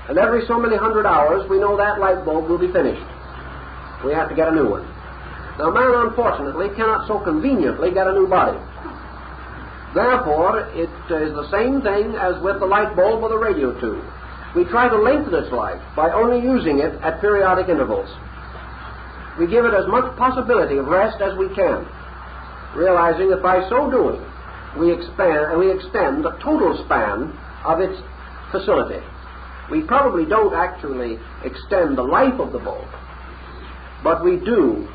And every so many hundred hours, we know that light bulb will be finished. We have to get a new one. Now, man, unfortunately, cannot so conveniently get a new body. Therefore, it is the same thing as with the light bulb or the radio tube. We try to lengthen its life by only using it at periodic intervals. We give it as much possibility of rest as we can, realizing that by so doing, we extend the total span of its facility. We probably don't actually extend the life of the bulb, but we do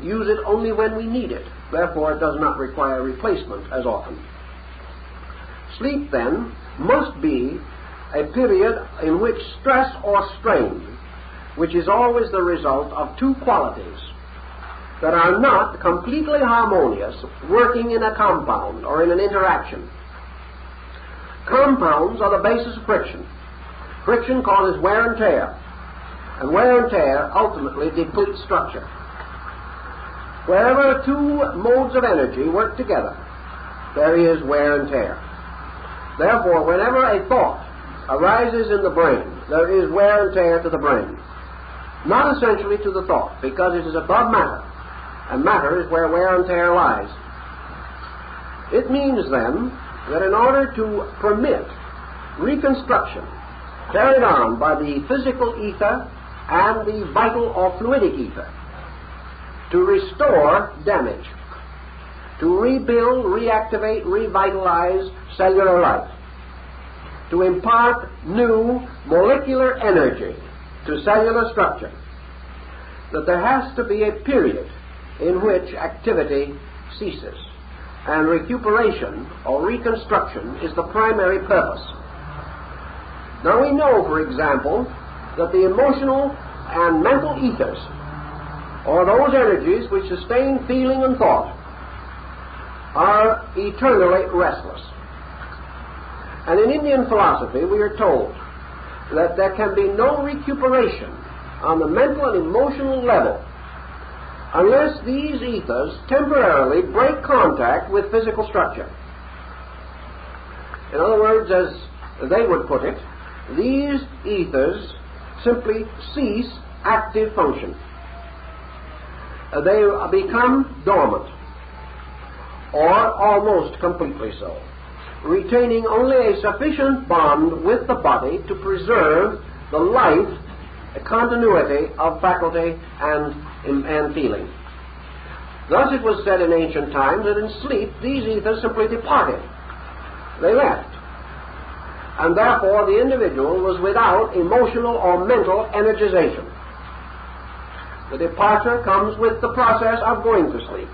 use it only when we need it. Therefore, it does not require replacement as often. Sleep, then, must be a period in which stress or strain, which is always the result of two qualities that are not completely harmonious, working in a compound or in an interaction. Compounds are the basis of friction. Friction causes wear and tear ultimately depletes structure. Wherever two modes of energy work together, there is wear and tear. Therefore, whenever a thought arises in the brain, there is wear and tear to the brain. Not essentially to the thought, because it is above matter, and matter is where wear and tear lies. It means, then, that in order to permit reconstruction carried on by the physical ether and the vital or fluidic ether, to restore damage, to rebuild, reactivate, revitalize cellular life, to impart new molecular energy to cellular structure, that there has to be a period in which activity ceases, and recuperation or reconstruction is the primary purpose. Now we know, for example, that the emotional and mental ethers, or those energies which sustain feeling and thought, are eternally restless. And in Indian philosophy we are told that there can be no recuperation on the mental and emotional level unless these ethers temporarily break contact with physical structure. In other words, as they would put it, these ethers simply cease active function. They become dormant, or almost completely so, retaining only a sufficient bond with the body to preserve the life, the continuity of faculty and feeling. Thus it was said in ancient times that in sleep these ethers simply departed. They left. And therefore the individual was without emotional or mental energization. The departure comes with the process of going to sleep.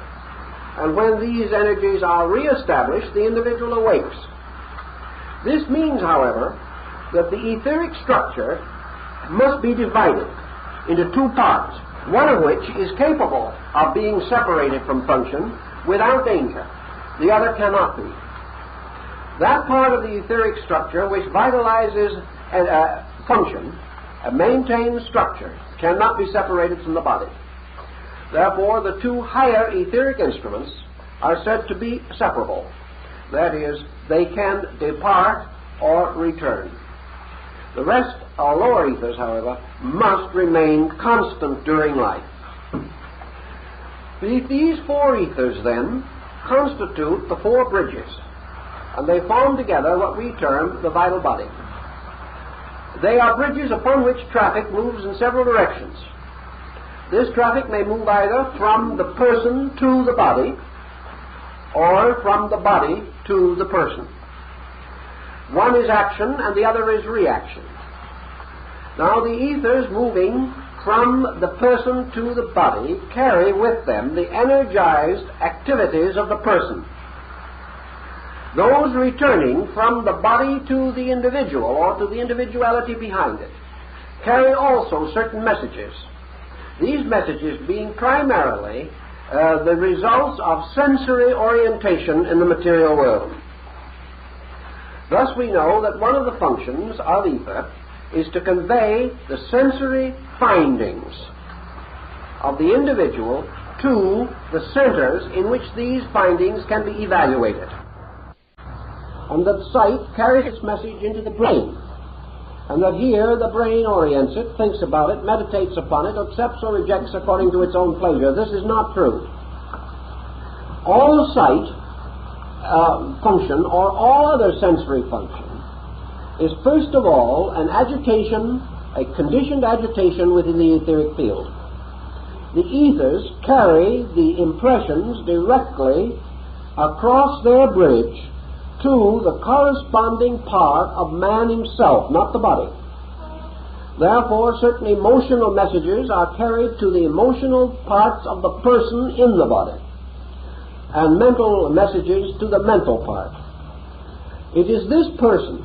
And when these energies are re-established, the individual awakes. This means, however, that the etheric structure must be divided into two parts, one of which is capable of being separated from function without danger. The other cannot be. That part of the etheric structure which vitalizes function, maintains structure, cannot be separated from the body. Therefore, the two higher etheric instruments are said to be separable. That is, they can depart or return. The rest, our lower ethers, however, must remain constant during life. These four ethers, then, constitute the four bridges, and they form together what we term the vital body. They are bridges upon which traffic moves in several directions. This traffic may move either from the person to the body, or from the body to the person. One is action and the other is reaction. Now the ethers moving from the person to the body carry with them the energized activities of the person. Those returning from the body to the individual, or to the individuality behind it, carry also certain messages. These messages being primarily the results of sensory orientation in the material world. Thus we know that one of the functions of ether is to convey the sensory findings of the individual to the centers in which these findings can be evaluated. And that sight carries its message into the brain. And that here the brain orients it, thinks about it, meditates upon it, accepts or rejects according to its own pleasure. This is not true. All sight function, or all other sensory function, is first of all an agitation, a conditioned agitation within the etheric field. The ethers carry the impressions directly across their bridge to the corresponding part of man himself, not the body. Therefore, certain emotional messages are carried to the emotional parts of the person in the body, and mental messages to the mental part. It is this person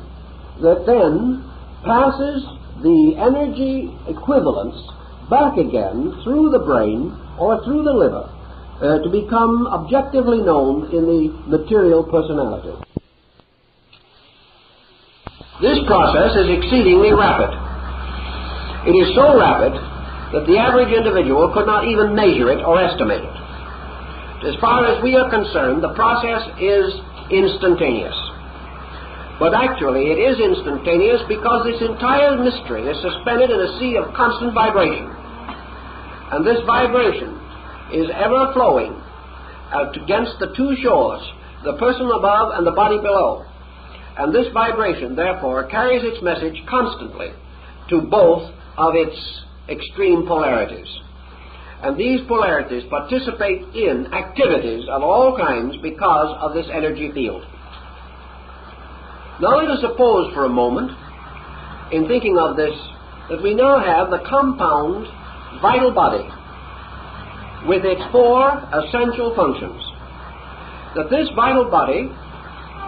that then passes the energy equivalents back again through the brain or through the liver to become objectively known in the material personality. This process is exceedingly rapid. It is so rapid that the average individual could not even measure it or estimate it. As far as we are concerned, the process is instantaneous. But actually it is instantaneous because this entire mystery is suspended in a sea of constant vibration. And this vibration is ever flowing against the two shores, the person above and the body below. And this vibration, therefore, carries its message constantly to both of its extreme polarities. And these polarities participate in activities of all kinds because of this energy field. Now let us suppose for a moment, in thinking of this, that we now have the compound vital body with its four essential functions. That this vital body,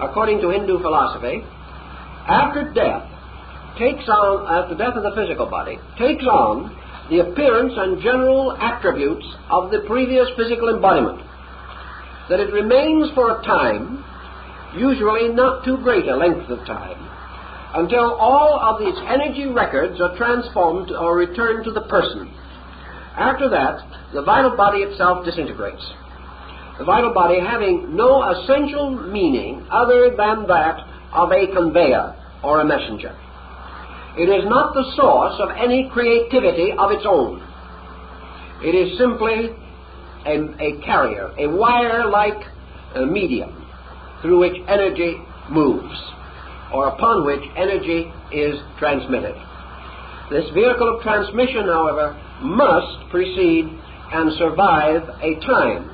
according to Hindu philosophy, after death of the physical body, takes on the appearance and general attributes of the previous physical embodiment. That it remains for a time, usually not too great a length of time, until all of its energy records are transformed or returned to the person. After that, the vital body itself disintegrates. The vital body having no essential meaning other than that of a conveyor or a messenger. It is not the source of any creativity of its own. It is simply a carrier, a wire-like medium through which energy moves, or upon which energy is transmitted. This vehicle of transmission, however, must precede and survive a time,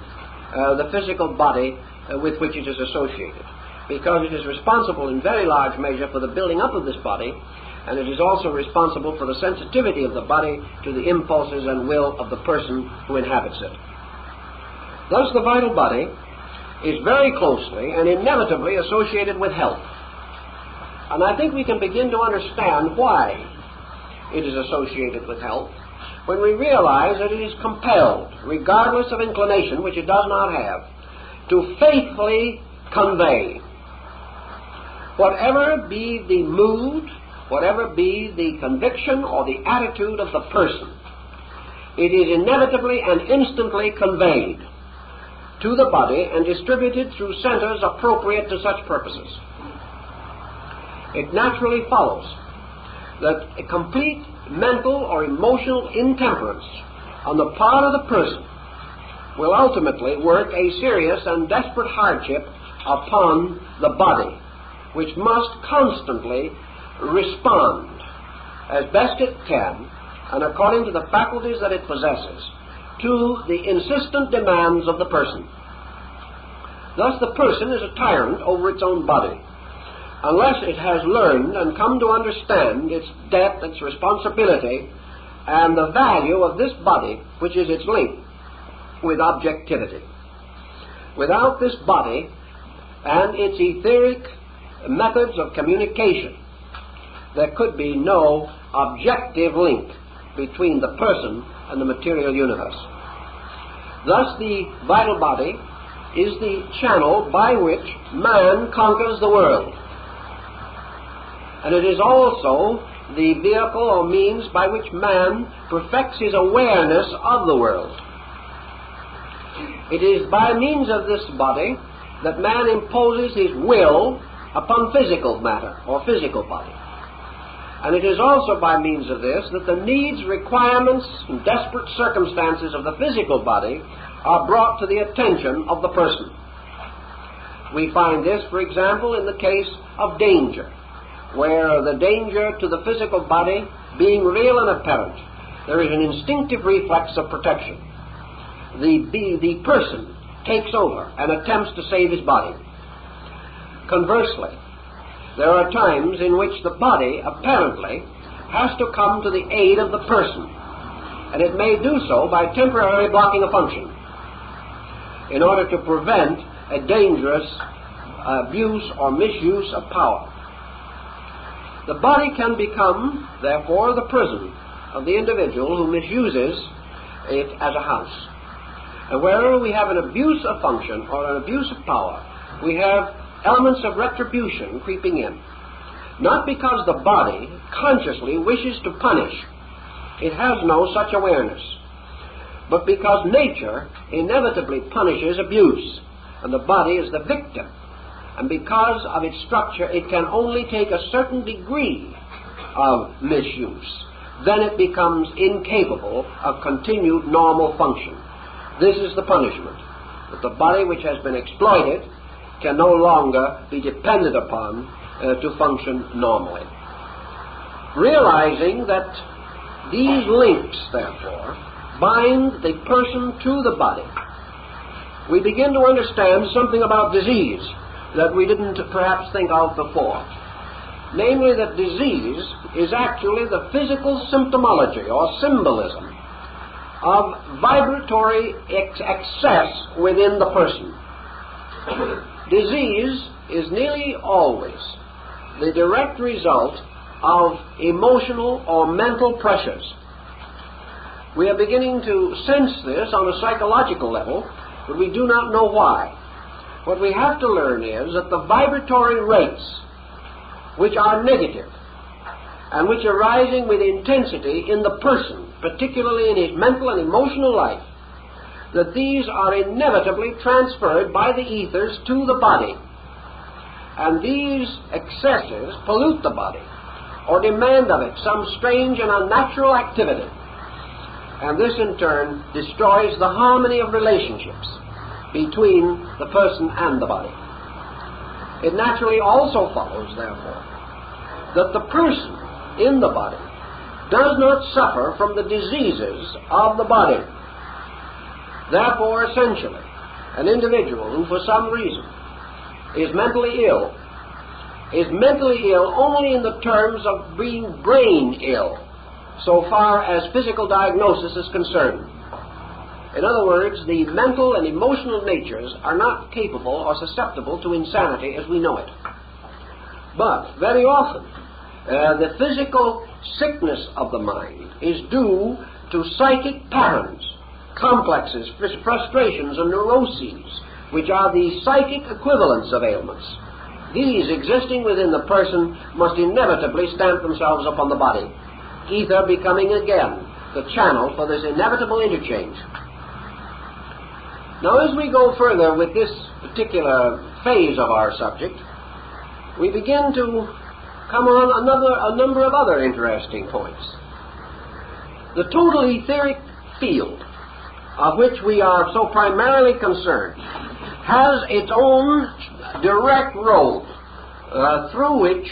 the physical body with which it is associated, because it is responsible in very large measure for the building up of this body, and it is also responsible for the sensitivity of the body to the impulses and will of the person who inhabits it. Thus the vital body is very closely and inevitably associated with health. And I think we can begin to understand why it is associated with health when we realize that it is compelled, regardless of inclination, which it does not have, to faithfully convey whatever be the mood, whatever be the conviction or the attitude of the person. It is inevitably and instantly conveyed to the body and distributed through centers appropriate to such purposes. It naturally follows that a complete mental or emotional intemperance on the part of the person will ultimately work a serious and desperate hardship upon the body, which must constantly respond as best it can and according to the faculties that it possesses to the insistent demands of the person. Thus the person is a tyrant over its own body, unless it has learned and come to understand its debt, its responsibility, and the value of this body, which is its link with objectivity. Without this body and its etheric methods of communication, there could be no objective link between the person and the material universe. Thus the vital body is the channel by which man conquers the world. And it is also the vehicle or means by which man perfects his awareness of the world. It is by means of this body that man imposes his will upon physical matter or physical body. And it is also by means of this that the needs, requirements, and desperate circumstances of the physical body are brought to the attention of the person. We find this, for example, in the case of danger, where the danger to the physical body being real and apparent, there is an instinctive reflex of protection. The person takes over and attempts to save his body. Conversely, there are times in which the body apparently has to come to the aid of the person, and it may do so by temporarily blocking a function in order to prevent a dangerous abuse or misuse of power. The body can become, therefore, the prison of the individual who misuses it as a house. And wherever we have an abuse of function or an abuse of power, we have elements of retribution creeping in. Not because the body consciously wishes to punish. It has no such awareness. But because nature inevitably punishes abuse, and the body is the victim. And because of its structure, it can only take a certain degree of misuse. Then it becomes incapable of continued normal function. This is the punishment, that the body which has been exploited can no longer be depended upon to function normally. Realizing that these links, therefore, bind the person to the body, we begin to understand something about disease that we didn't perhaps think of before. Namely, that disease is actually the physical symptomology or symbolism of vibratory excess within the person. Disease is nearly always the direct result of emotional or mental pressures. We are beginning to sense this on a psychological level, but we do not know why. What we have to learn is that the vibratory rates, which are negative and which are rising with intensity in the person, particularly in his mental and emotional life, that these are inevitably transferred by the ethers to the body. And these excesses pollute the body or demand of it some strange and unnatural activity. And this in turn destroys the harmony of relationships between the person and the body. It naturally also follows, therefore, that the person in the body does not suffer from the diseases of the body. Therefore, essentially, an individual who for some reason is mentally ill only in the terms of being brain ill, so far as physical diagnosis is concerned. In other words, the mental and emotional natures are not capable or susceptible to insanity as we know it. But very often, the physical sickness of the mind is due to psychic patterns, complexes, frustrations, and neuroses, which are the psychic equivalents of ailments. These, existing within the person, must inevitably stamp themselves upon the body, ether becoming again the channel for this inevitable interchange. Now, as we go further with this particular phase of our subject, we begin to come on a number of other interesting points. The total etheric field, of which we are so primarily concerned, has its own direct road through which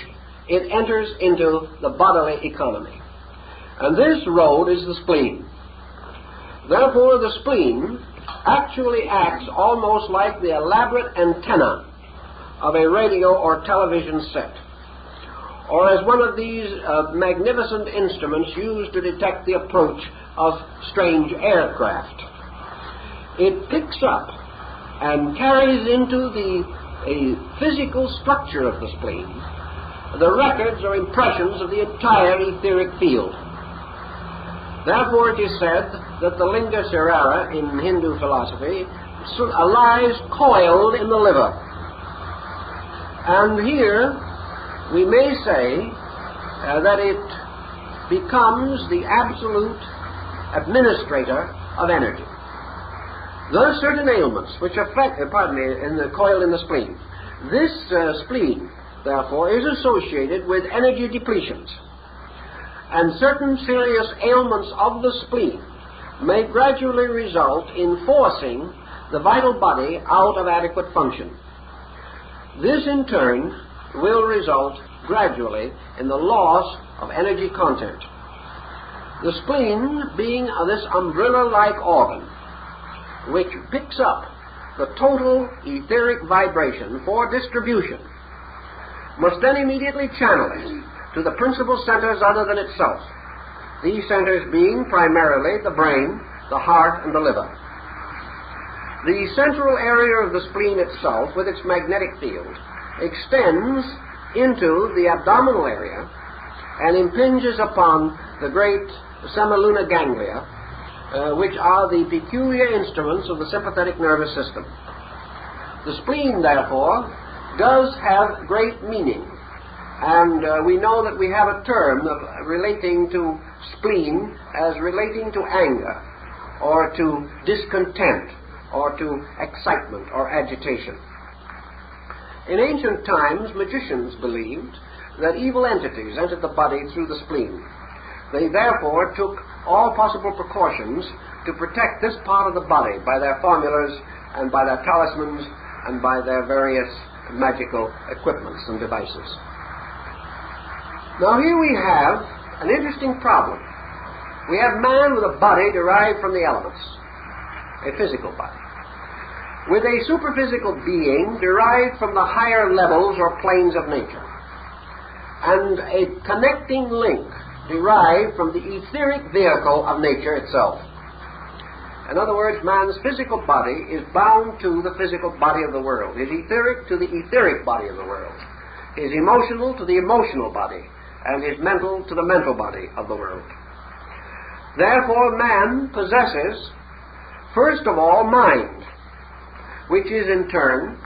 it enters into the bodily economy. And this road is the spleen. Therefore, the spleen actually acts almost like the elaborate antenna of a radio or television set, or as one of these magnificent instruments used to detect the approach of strange aircraft. It picks up and carries into the physical structure of the spleen the records or impressions of the entire etheric field. Therefore, it is said that the linga sharira in Hindu philosophy lies coiled in the liver. And here we may say that it becomes the absolute administrator of energy. There are certain ailments which affect, coiled in the spleen. This spleen, therefore, is associated with energy depletions. And certain serious ailments of the spleen may gradually result in forcing the vital body out of adequate function. This, in turn, will result gradually in the loss of energy content. The spleen, being this umbrella-like organ, which picks up the total etheric vibration for distribution, must then immediately channel it to the principal centers other than itself, these centers being primarily the brain, the heart, and the liver. The central area of the spleen itself, with its magnetic field, extends into the abdominal area and impinges upon the great semilunar ganglia, which are the peculiar instruments of the sympathetic nervous system. The spleen, therefore, does have great meaning, and we know that we have a term relating to spleen as relating to anger, or to discontent, or to excitement or agitation. In ancient times, magicians believed that evil entities entered the body through the spleen. They therefore took all possible precautions to protect this part of the body by their formulas and by their talismans and by their various magical equipments and devices. Now here we have an interesting problem. We have man with a body derived from the elements, a physical body, with a superphysical being derived from the higher levels or planes of nature, and a connecting link derived from the etheric vehicle of nature itself. In other words, man's physical body is bound to the physical body of the world, his etheric to the etheric body of the world, his emotional to the emotional body, and his mental to the mental body of the world. Therefore, man possesses, first of all, mind, which is in turn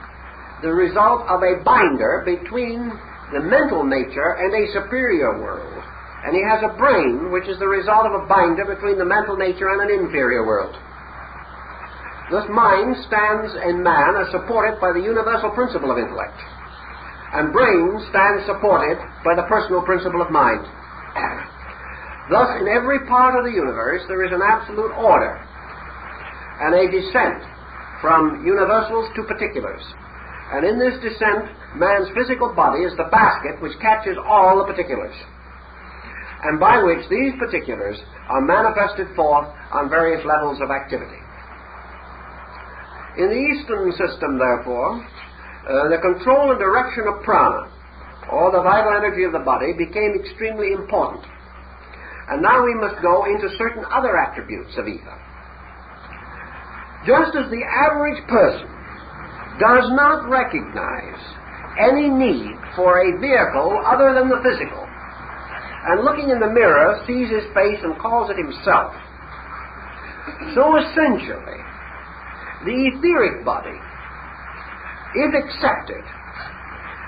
the result of a binder between the mental nature and a superior world. And he has a brain, which is the result of a binder between the mental nature and an inferior world. Thus mind stands in man as supported by the universal principle of intellect, and brain stands supported by the personal principle of mind. Thus, in every part of the universe there is an absolute order and a descent from universals to particulars. And in this descent, man's physical body is the basket which catches all the particulars, and by which these particulars are manifested forth on various levels of activity. In the Eastern system, therefore, the control and direction of prana, or the vital energy of the body, became extremely important. And now we must go into certain other attributes of ether. Just as the average person does not recognize any need for a vehicle other than the physical, and looking in the mirror sees his face and calls it himself, so essentially the etheric body, if accepted,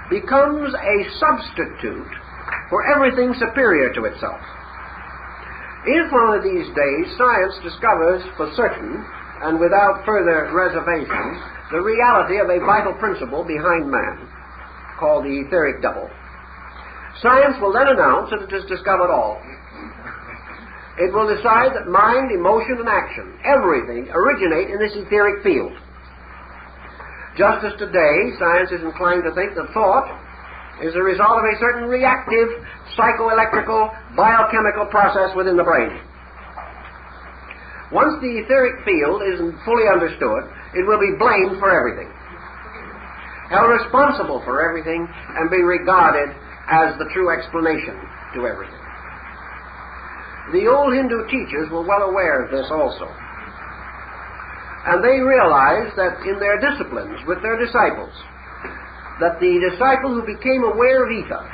becomes a substitute for everything superior to itself. If one of these days science discovers for certain, and without further reservation, the reality of a vital principle behind man, called the etheric double, science will then announce that it has discovered all. It will decide that mind, emotion, and action, everything, originate in this etheric field. Just as today, science is inclined to think that thought is the result of a certain reactive, psychoelectrical, biochemical process within the brain. Once the etheric field is fully understood, it will be blamed for everything, held responsible for everything, and be regarded as the true explanation to everything. The old Hindu teachers were well aware of this also. And they realized that in their disciplines with their disciples, that the disciple who became aware of ether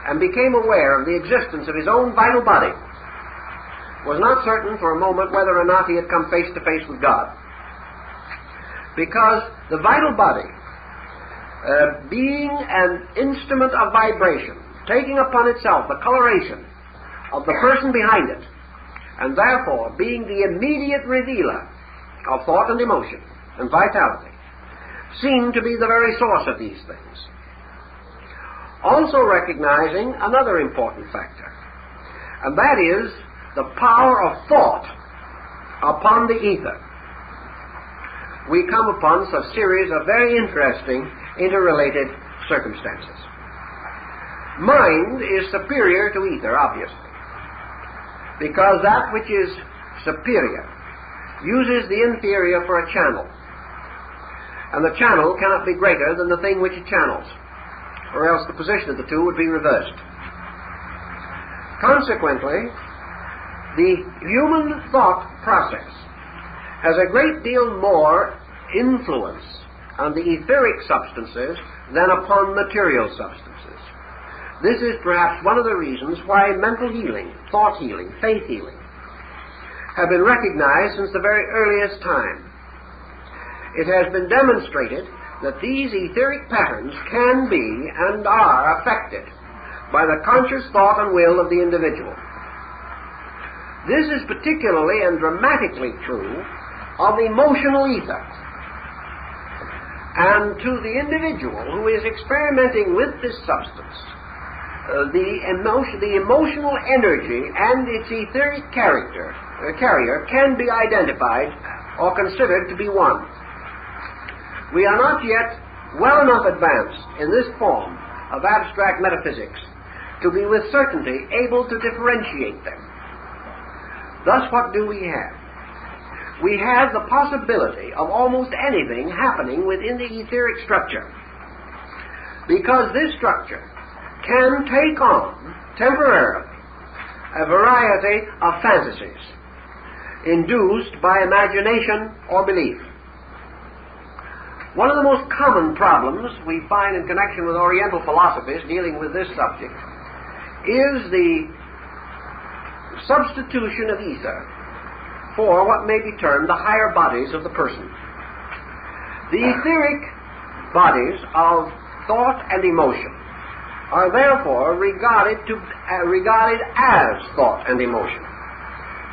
and became aware of the existence of his own vital body was not certain for a moment whether or not he had come face to face with God. Because the vital body, being an instrument of vibration, taking upon itself the coloration of the person behind it, and therefore being the immediate revealer of thought and emotion and vitality, seemed to be the very source of these things. Also recognizing another important factor, and that is the power of thought upon the ether, we come upon a series of very interesting interrelated circumstances. Mind is superior to ether, obviously, because that which is superior uses the inferior for a channel, and the channel cannot be greater than the thing which it channels, or else the position of the two would be reversed. Consequently, the human thought process has a great deal more influence on the etheric substances than upon material substances. This is perhaps one of the reasons why mental healing, thought healing, faith healing have been recognized since the very earliest time. It has been demonstrated that these etheric patterns can be and are affected by the conscious thought and will of the individual. This is particularly and dramatically true of emotional ether. And to the individual who is experimenting with this substance, the emotional energy and its etheric carrier can be identified or considered to be one. We are not yet well enough advanced in this form of abstract metaphysics to be with certainty able to differentiate them. Thus, what do we have? We have the possibility of almost anything happening within the etheric structure, because this structure can take on temporarily a variety of fantasies induced by imagination or belief. One of the most common problems we find in connection with Oriental philosophies dealing with this subject is the substitution of ether for what may be termed the higher bodies of the person. The etheric bodies of thought and emotion are therefore regarded as thought and emotion,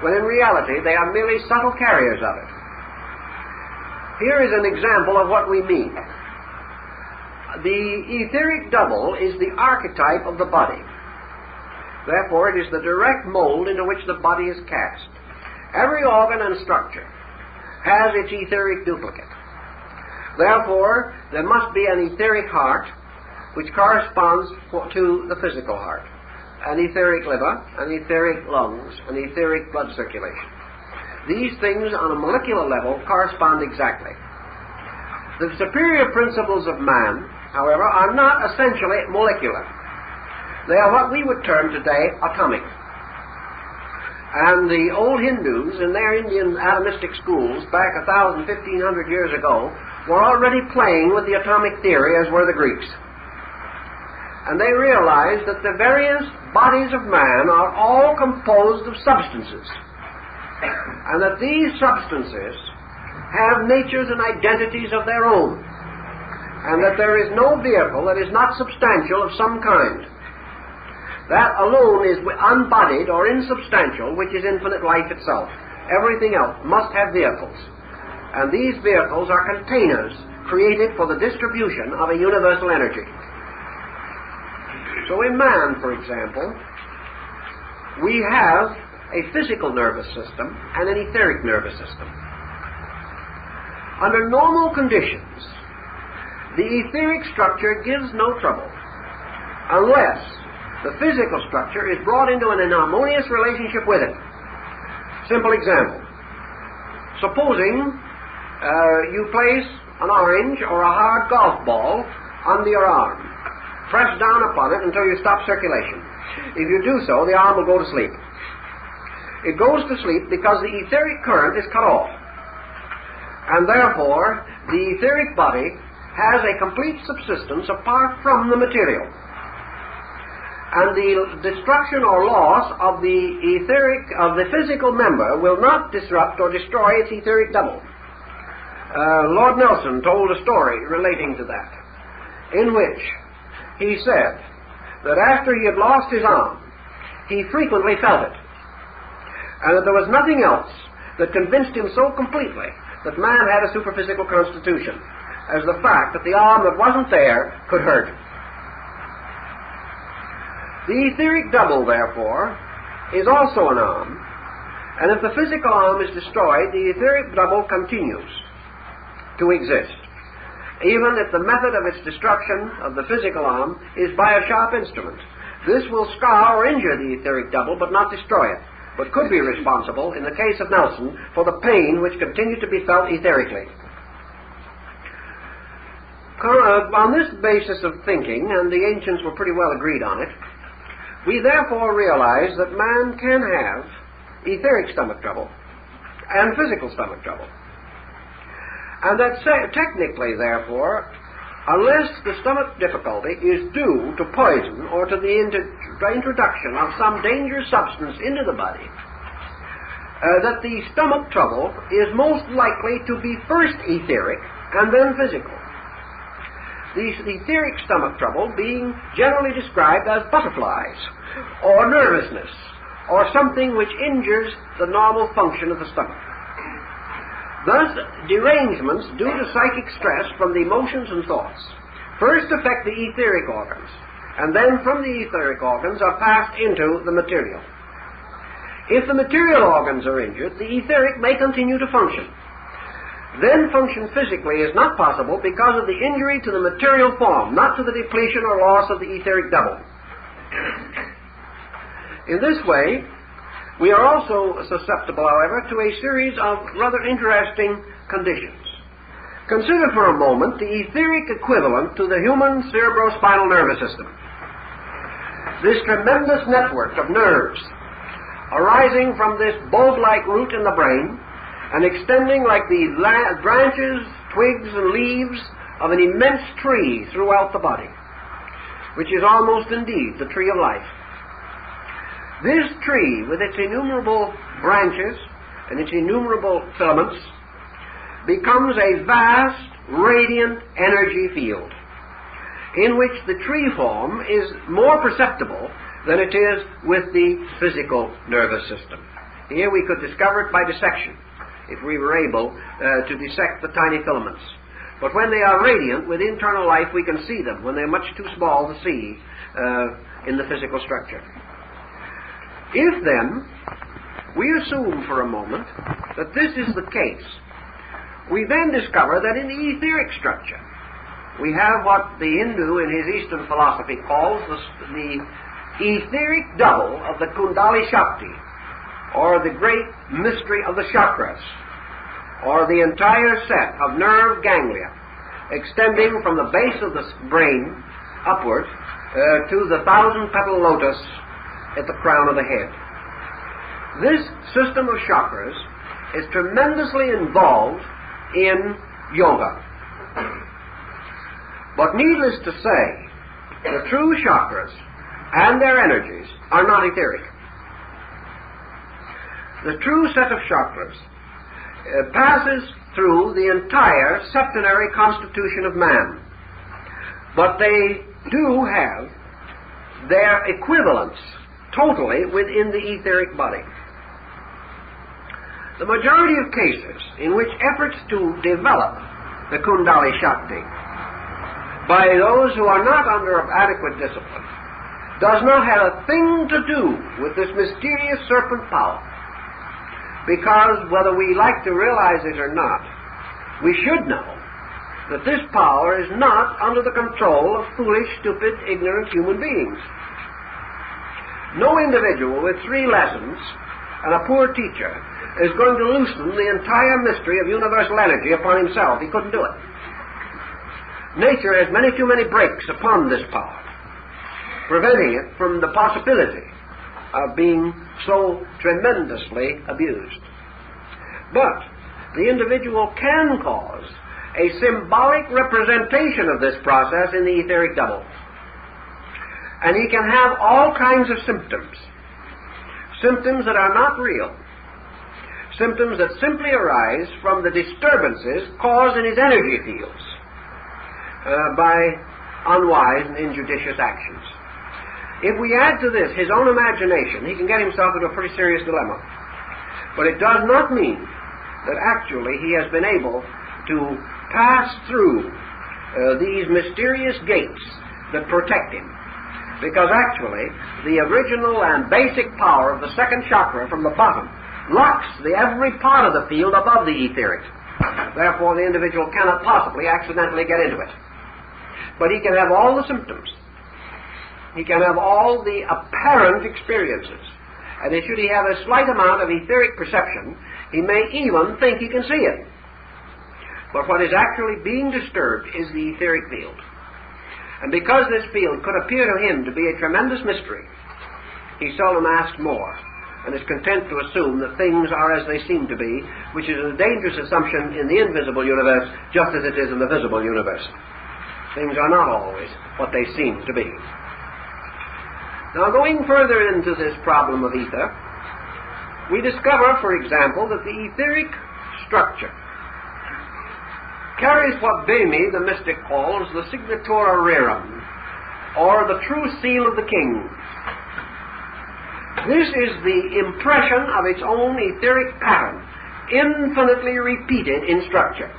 when in reality they are merely subtle carriers of it. Here is an example of what we mean. The etheric double is the archetype of the body. Therefore, it is the direct mold into which the body is cast. Every organ and structure has its etheric duplicate. Therefore, there must be an etheric heart which corresponds to the physical heart, an etheric liver, an etheric lungs, an etheric blood circulation. These things on a molecular level correspond exactly. The superior principles of man, however, are not essentially molecular. They are what we would term today atomic. And the old Hindus in their Indian atomistic schools back 1,000, 1,500 years ago were already playing with the atomic theory, as were the Greeks. And they realized that the various bodies of man are all composed of substances, and that these substances have natures and identities of their own, and that there is no vehicle that is not substantial of some kind. That alone is unbodied or insubstantial, which is infinite life itself. Everything else must have vehicles, and these vehicles are containers created for the distribution of a universal energy. So in man, for example, we have a physical nervous system and an etheric nervous system. Under normal conditions, the etheric structure gives no trouble unless the physical structure is brought into an inharmonious relationship with it. Simple example. Supposing you place an orange or a hard golf ball under your arm. Press down upon it until you stop circulation. If you do so, the arm will go to sleep. It goes to sleep because the etheric current is cut off. And therefore, the etheric body has a complete subsistence apart from the material. And the destruction or loss of the physical member will not disrupt or destroy its etheric double. Lord Nelson told a story relating to that, in which he said that after he had lost his arm, he frequently felt it, and that there was nothing else that convinced him so completely that man had a superphysical constitution as the fact that the arm that wasn't there could hurt. The etheric double, therefore, is also an arm, and if the physical arm is destroyed, the etheric double continues to exist, even if the method of its destruction of the physical arm is by a sharp instrument. This will scar or injure the etheric double, but not destroy it, but could be responsible, in the case of Nelson, for the pain which continued to be felt etherically. On this basis of thinking, and the ancients were pretty well agreed on it, we therefore realize that man can have etheric stomach trouble and physical stomach trouble. And that technically, therefore, unless the stomach difficulty is due to poison or to the introduction of some dangerous substance into the body, that the stomach trouble is most likely to be first etheric and then physical. The etheric stomach trouble being generally described as butterflies, or nervousness, or something which injures the normal function of the stomach. Thus, derangements due to psychic stress from the emotions and thoughts first affect the etheric organs, and then from the etheric organs are passed into the material. If the material organs are injured, the etheric may continue to function. then function physically is not possible because of the injury to the material form, not to the depletion or loss of the etheric double. In this way, we are also susceptible, however, to a series of rather interesting conditions. Consider for a moment the etheric equivalent to the human cerebrospinal nervous system. This tremendous network of nerves arising from this bulb-like root in the brain and extending like the branches, twigs, and leaves of an immense tree throughout the body, which is almost indeed the tree of life. This tree, with its innumerable branches and its innumerable filaments, becomes a vast, radiant energy field in which the tree form is more perceptible than it is with the physical nervous system. Here we could discover it by dissection, if we were able to dissect the tiny filaments. But when they are radiant with internal life, we can see them when they're much too small to see in the physical structure. If then we assume for a moment that this is the case, we then discover that in the etheric structure we have what the Hindu in his Eastern philosophy calls the etheric double of the Kundali Shakti, or the great mystery of the chakras, or the entire set of nerve ganglia extending from the base of the brain upward to the thousand-petal lotus at the crown of the head. This system of chakras is tremendously involved in yoga. But needless to say, the true chakras and their energies are not etheric. The true set of chakras passes through the entire septenary constitution of man, but they do have their equivalents totally within the etheric body. The majority of cases in which efforts to develop the Kundali Shakti by those who are not under adequate discipline does not have a thing to do with this mysterious serpent power, because whether we like to realize it or not, we should know that this power is not under the control of foolish, stupid, ignorant human beings. No individual with 3 lessons and a poor teacher is going to loosen the entire mystery of universal energy upon himself. He couldn't do it. Nature has too many brakes upon this power, preventing it from the possibility of being so tremendously abused. But the individual can cause a symbolic representation of this process in the etheric double. And he can have all kinds of symptoms. Symptoms that are not real. Symptoms that simply arise from the disturbances caused in his energy fields by unwise and injudicious actions. If we add to this his own imagination, he can get himself into a pretty serious dilemma. But it does not mean that actually he has been able to pass through these mysterious gates that protect him. Because actually, the original and basic power of the second chakra from the bottom locks every part of the field above the etheric. Therefore, the individual cannot possibly accidentally get into it. But he can have all the symptoms. He can have all the apparent experiences. And should he have a slight amount of etheric perception, he may even think he can see it. But what is actually being disturbed is the etheric field. And because this field could appear to him to be a tremendous mystery, he seldom asks more, and is content to assume that things are as they seem to be, which is a dangerous assumption in the invisible universe, just as it is in the visible universe. Things are not always what they seem to be. Now, going further into this problem of ether, we discover, for example, that the etheric structure carries what Bhemi, the mystic, calls the signatura rerum, or the true seal of the king. This is the impression of its own etheric pattern, infinitely repeated in structure.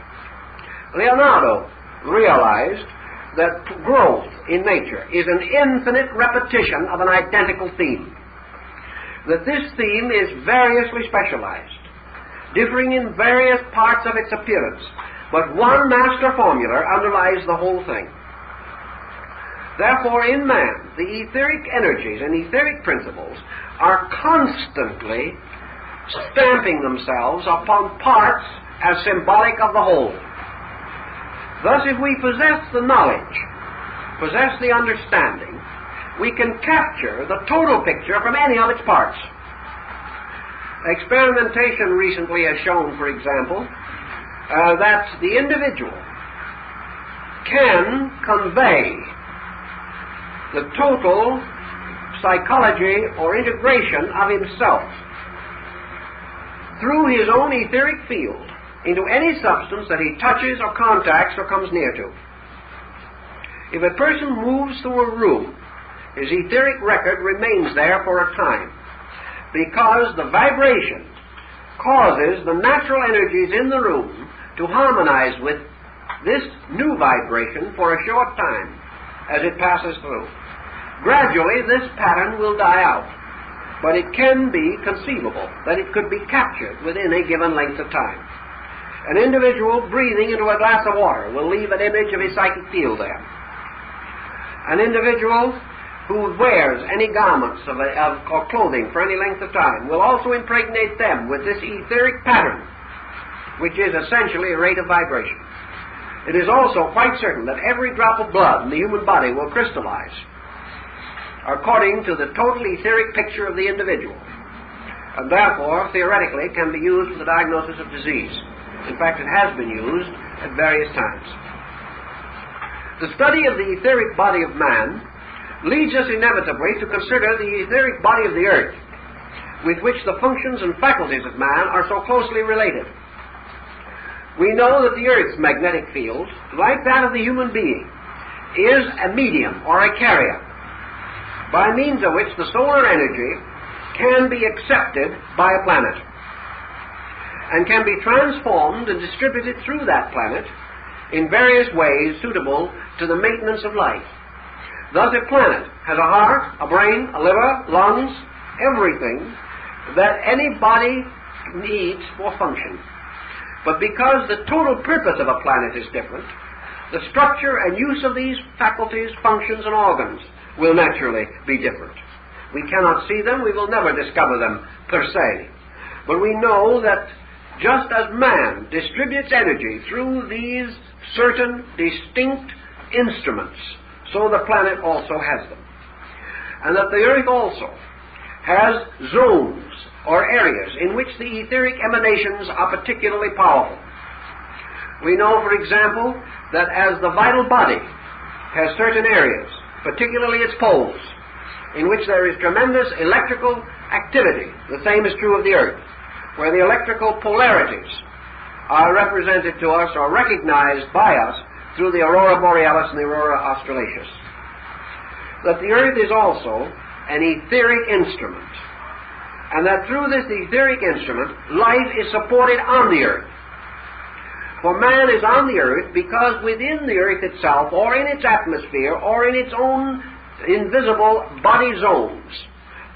Leonardo realized that growth in nature is an infinite repetition of an identical theme. That this theme is variously specialized. differing in various parts of its appearance, but one master formula underlies the whole thing. Therefore, in man, the etheric energies and etheric principles are constantly stamping themselves upon parts as symbolic of the whole. Thus, if we possess the knowledge, possess the understanding, we can capture the total picture from any of its parts. Experimentation recently has shown, for example, that the individual can convey the total psychology or integration of himself through his own etheric field into any substance that he touches or contacts or comes near to. If a person moves through a room, his etheric record remains there for a time, because the vibration causes the natural energies in the room to harmonize with this new vibration for a short time as it passes through. Gradually, this pattern will die out, but it can be conceivable that it could be captured within a given length of time. An individual breathing into a glass of water will leave an image of his psychic field there. An individual who wears any garments or clothing for any length of time will also impregnate them with this etheric pattern, which is essentially a rate of vibration. It is also quite certain that every drop of blood in the human body will crystallize according to the total etheric picture of the individual, and therefore, theoretically, can be used for the diagnosis of disease. In fact, it has been used at various times. The study of the etheric body of man leads us inevitably to consider the etheric body of the earth, with which the functions and faculties of man are so closely related. We know that the earth's magnetic field, like that of the human being, is a medium or a carrier, by means of which the solar energy can be accepted by a planet and can be transformed and distributed through that planet in various ways suitable to the maintenance of life. Thus, a planet has a heart, a brain, a liver, lungs, everything that any body needs for function. But because the total purpose of a planet is different, the structure and use of these faculties, functions, and organs will naturally be different. We cannot see them, we will never discover them per se. But we know that just as man distributes energy through these certain distinct instruments, so the planet also has them. And that the earth also has zones or areas in which the etheric emanations are particularly powerful. We know, for example, that as the vital body has certain areas, particularly its poles, in which there is tremendous electrical activity. The same is true of the earth, where the electrical polarities are represented to us or recognized by us through the aurora borealis and the aurora australatus. That the earth is also an etheric instrument, and that through this etheric instrument, life is supported on the earth. For man is on the earth because within the earth itself, or in its atmosphere, or in its own invisible body zones,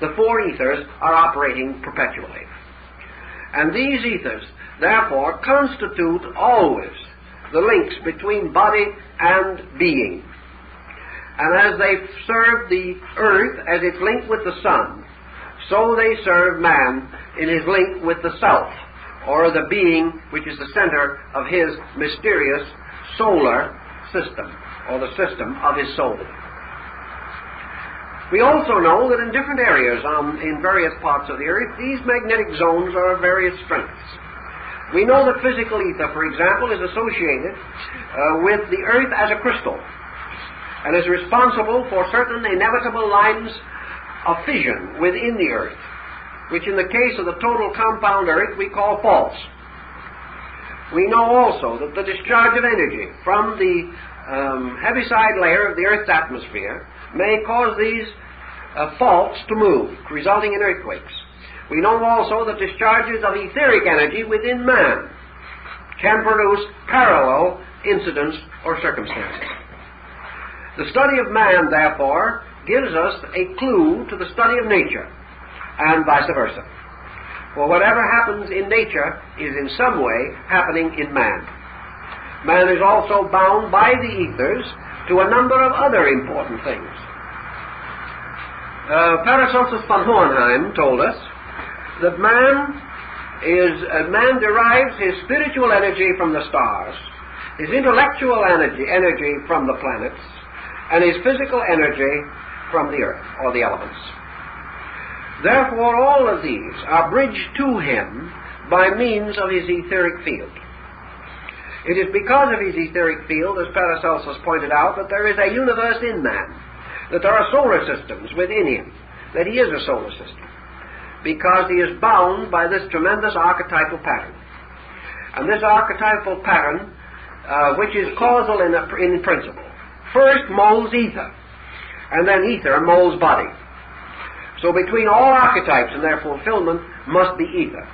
the four ethers are operating perpetually. And these ethers, therefore, constitute always the links between body and being. And as they serve the earth as its link with the sun, so they serve man in his link with the self, or the being which is the center of his mysterious solar system, or the system of his soul. We also know that in different areas in various parts of the earth, these magnetic zones are of various strengths. We know that physical ether, for example, is associated with the earth as a crystal, and is responsible for certain inevitable lines of fission within the earth, which in the case of the total compound earth we call faults. We know also that the discharge of energy from the heaviside layer of the earth's atmosphere may cause these faults to move, resulting in earthquakes. We know also that discharges of etheric energy within man can produce parallel incidents or circumstances. The study of man, therefore, gives us a clue to the study of nature, and vice versa. For whatever happens in nature is in some way happening in man. Man is also bound by the ethers to a number of other important things. Paracelsus von Hohenheim told us that man derives his spiritual energy from the stars, his intellectual energy from the planets, and his physical energy from the earth, or the elements. Therefore, all of these are bridged to him by means of his etheric field. It is because of his etheric field, as Paracelsus pointed out, that there is a universe in man, that there are solar systems within him, that he is a solar system, because he is bound by this tremendous archetypal pattern. And this archetypal pattern, which is causal in principle, first molds ether, and then ether molds body. So between all archetypes and their fulfillment must be ether.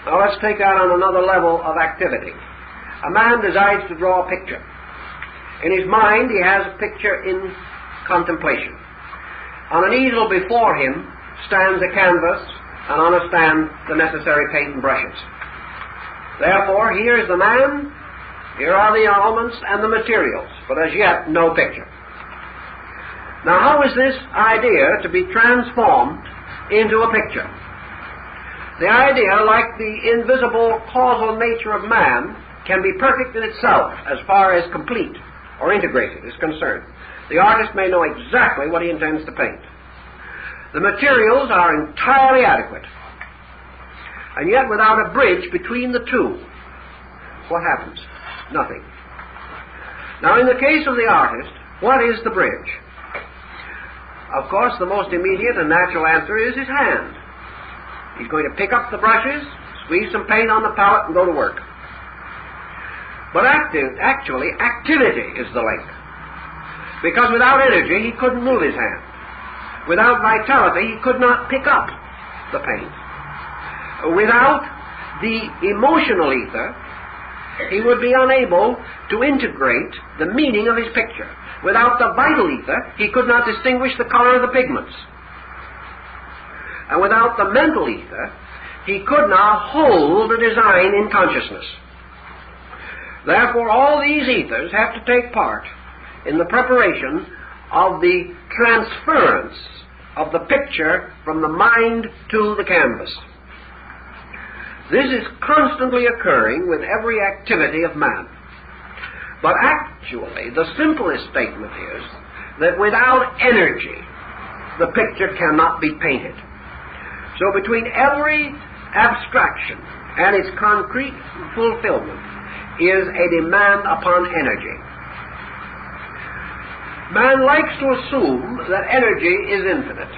Now let's take that on another level of activity. A man decides to draw a picture. In his mind he has a picture in contemplation. On an easel before him stands a canvas, and on a stand the necessary paint and brushes. Therefore, here is the man, here are the elements and the materials, but as yet no picture. Now how is this idea to be transformed into a picture? The idea, like the invisible causal nature of man, can be perfect in itself as far as complete or integrated is concerned. The artist may know exactly what he intends to paint. The materials are entirely adequate. And yet without a bridge between the two, what happens? Nothing. Now in the case of the artist, what is the bridge? Of course, the most immediate and natural answer is his hand. He's going to pick up the brushes, squeeze some paint on the palette, and go to work. But actually, activity is the link. Because without energy, he couldn't move his hand. Without vitality, he could not pick up the paint. Without the emotional ether, he would be unable to integrate the meaning of his picture. Without the vital ether, he could not distinguish the color of the pigments. And without the mental ether, he could not hold the design in consciousness. Therefore, all these ethers have to take part in the preparation of the transference of the picture from the mind to the canvas. This is constantly occurring with every activity of man. But actually, the simplest statement is that without energy, the picture cannot be painted. So between every abstraction and its concrete fulfillment is a demand upon energy. Man likes to assume that energy is infinite.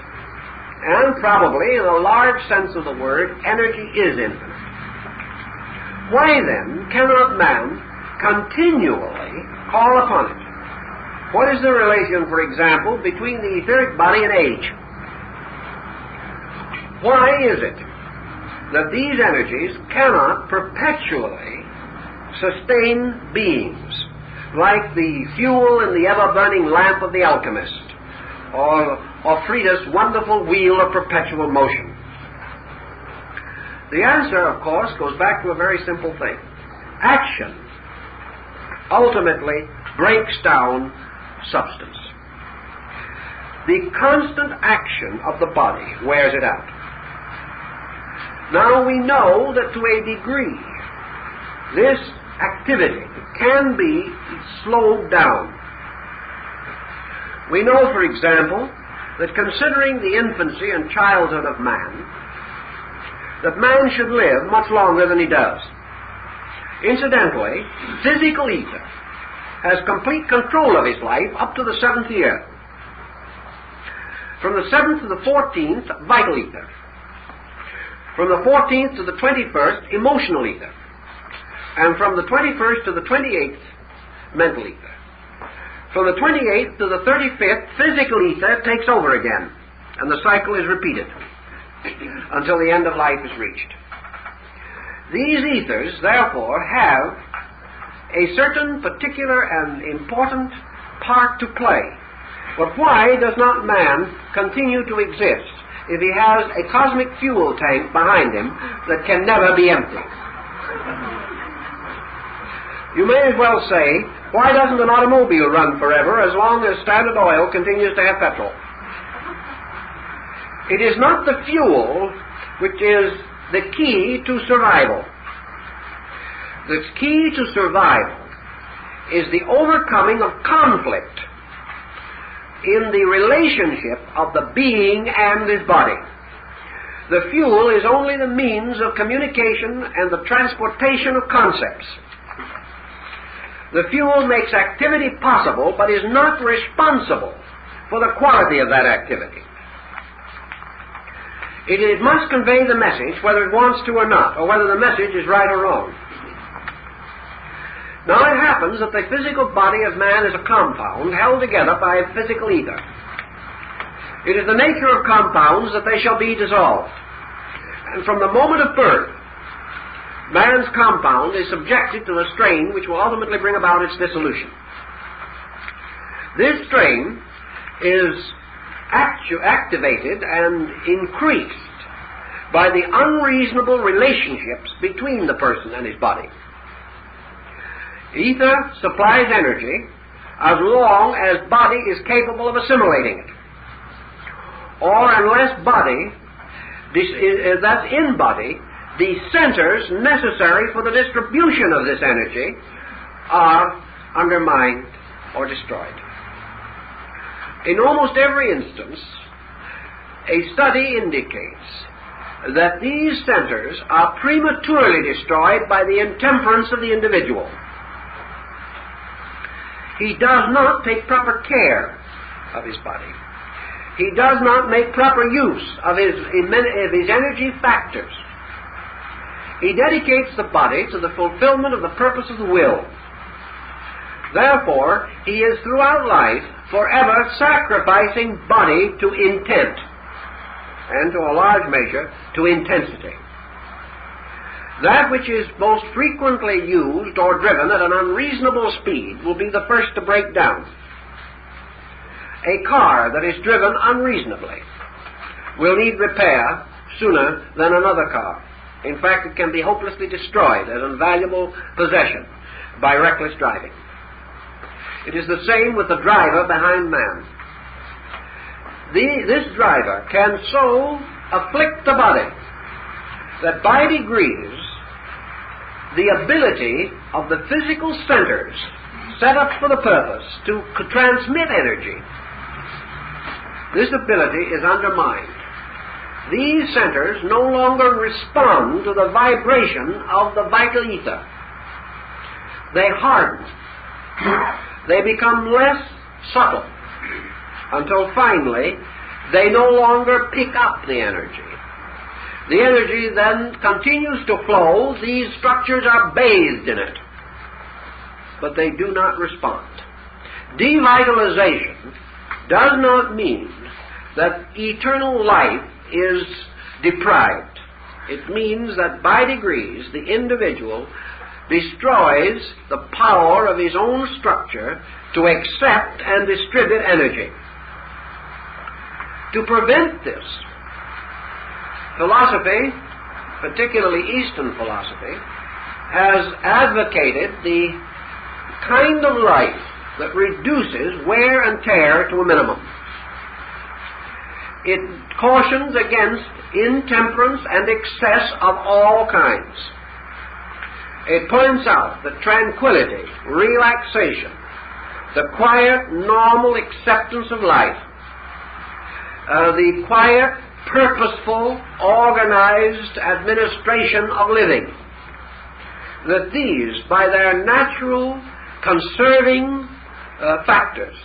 And probably, in a large sense of the word, energy is infinite. Why then cannot man continually call upon it? What is the relation, for example, between the etheric body and age? Why is it that these energies cannot perpetually sustain beings, like the fuel in the ever-burning lamp of the alchemist, or Frida's wonderful wheel of perpetual motion? The answer, of course, goes back to a very simple thing. Action ultimately breaks down substance. The constant action of the body wears it out. Now we know that to a degree this activity can be slowed down. We know, for example, that considering the infancy and childhood of man, that man should live much longer than he does. Incidentally, physical ether has complete control of his life up to the 7th year. From the 7th to the 14th, vital ether. From the 14th to the 21st, emotional ether. And from the 21st to the 28th, mental ether. From the 28th to the 35th, physical ether takes over again, and the cycle is repeated until the end of life is reached. These ethers, therefore, have a certain particular and important part to play. But why does not man continue to exist if he has a cosmic fuel tank behind him that can never be empty? You may as well say, why doesn't an automobile run forever as long as Standard Oil continues to have petrol? It is not the fuel which is the key to survival. The key to survival is the overcoming of conflict in the relationship of the being and his body. The fuel is only the means of communication and the transportation of concepts. The fuel makes activity possible, but is not responsible for the quality of that activity. It must convey the message whether it wants to or not, or whether the message is right or wrong. Now it happens that the physical body of man is a compound held together by a physical ether. It is the nature of compounds that they shall be dissolved. And from the moment of birth, man's compound is subjected to a strain which will ultimately bring about its dissolution. This strain is activated and increased by the unreasonable relationships between the person and his body. Ether supplies energy as long as body is capable of assimilating it. Or unless body, that's in body, the centers necessary for the distribution of this energy are undermined or destroyed. In almost every instance, a study indicates that these centers are prematurely destroyed by the intemperance of the individual. He does not take proper care of his body. He does not make proper use of his energy factors. He dedicates the body to the fulfillment of the purpose of the will. Therefore, he is throughout life forever sacrificing body to intent, and to a large measure to intensity. That which is most frequently used or driven at an unreasonable speed will be the first to break down. A car that is driven unreasonably will need repair sooner than another car. In fact, it can be hopelessly destroyed as an valuable possession by reckless driving. It is the same with the driver behind man. This driver can so afflict the body that by degrees the ability of the physical centers set up for the purpose to transmit energy, this ability is undermined. These centers no longer respond to the vibration of the vital ether. They harden. They become less subtle until finally they no longer pick up the energy. The energy then continues to flow. These structures are bathed in it, but they do not respond. Devitalization does not mean that eternal life is deprived. It means that by degrees the individual destroys the power of his own structure to accept and distribute energy. To prevent this, philosophy, particularly Eastern philosophy, has advocated the kind of life that reduces wear and tear to a minimum. It cautions against intemperance and excess of all kinds. It points out that tranquility, relaxation, the quiet, normal acceptance of life, the quiet, purposeful, organized administration of living, that these, by their natural conserving factors,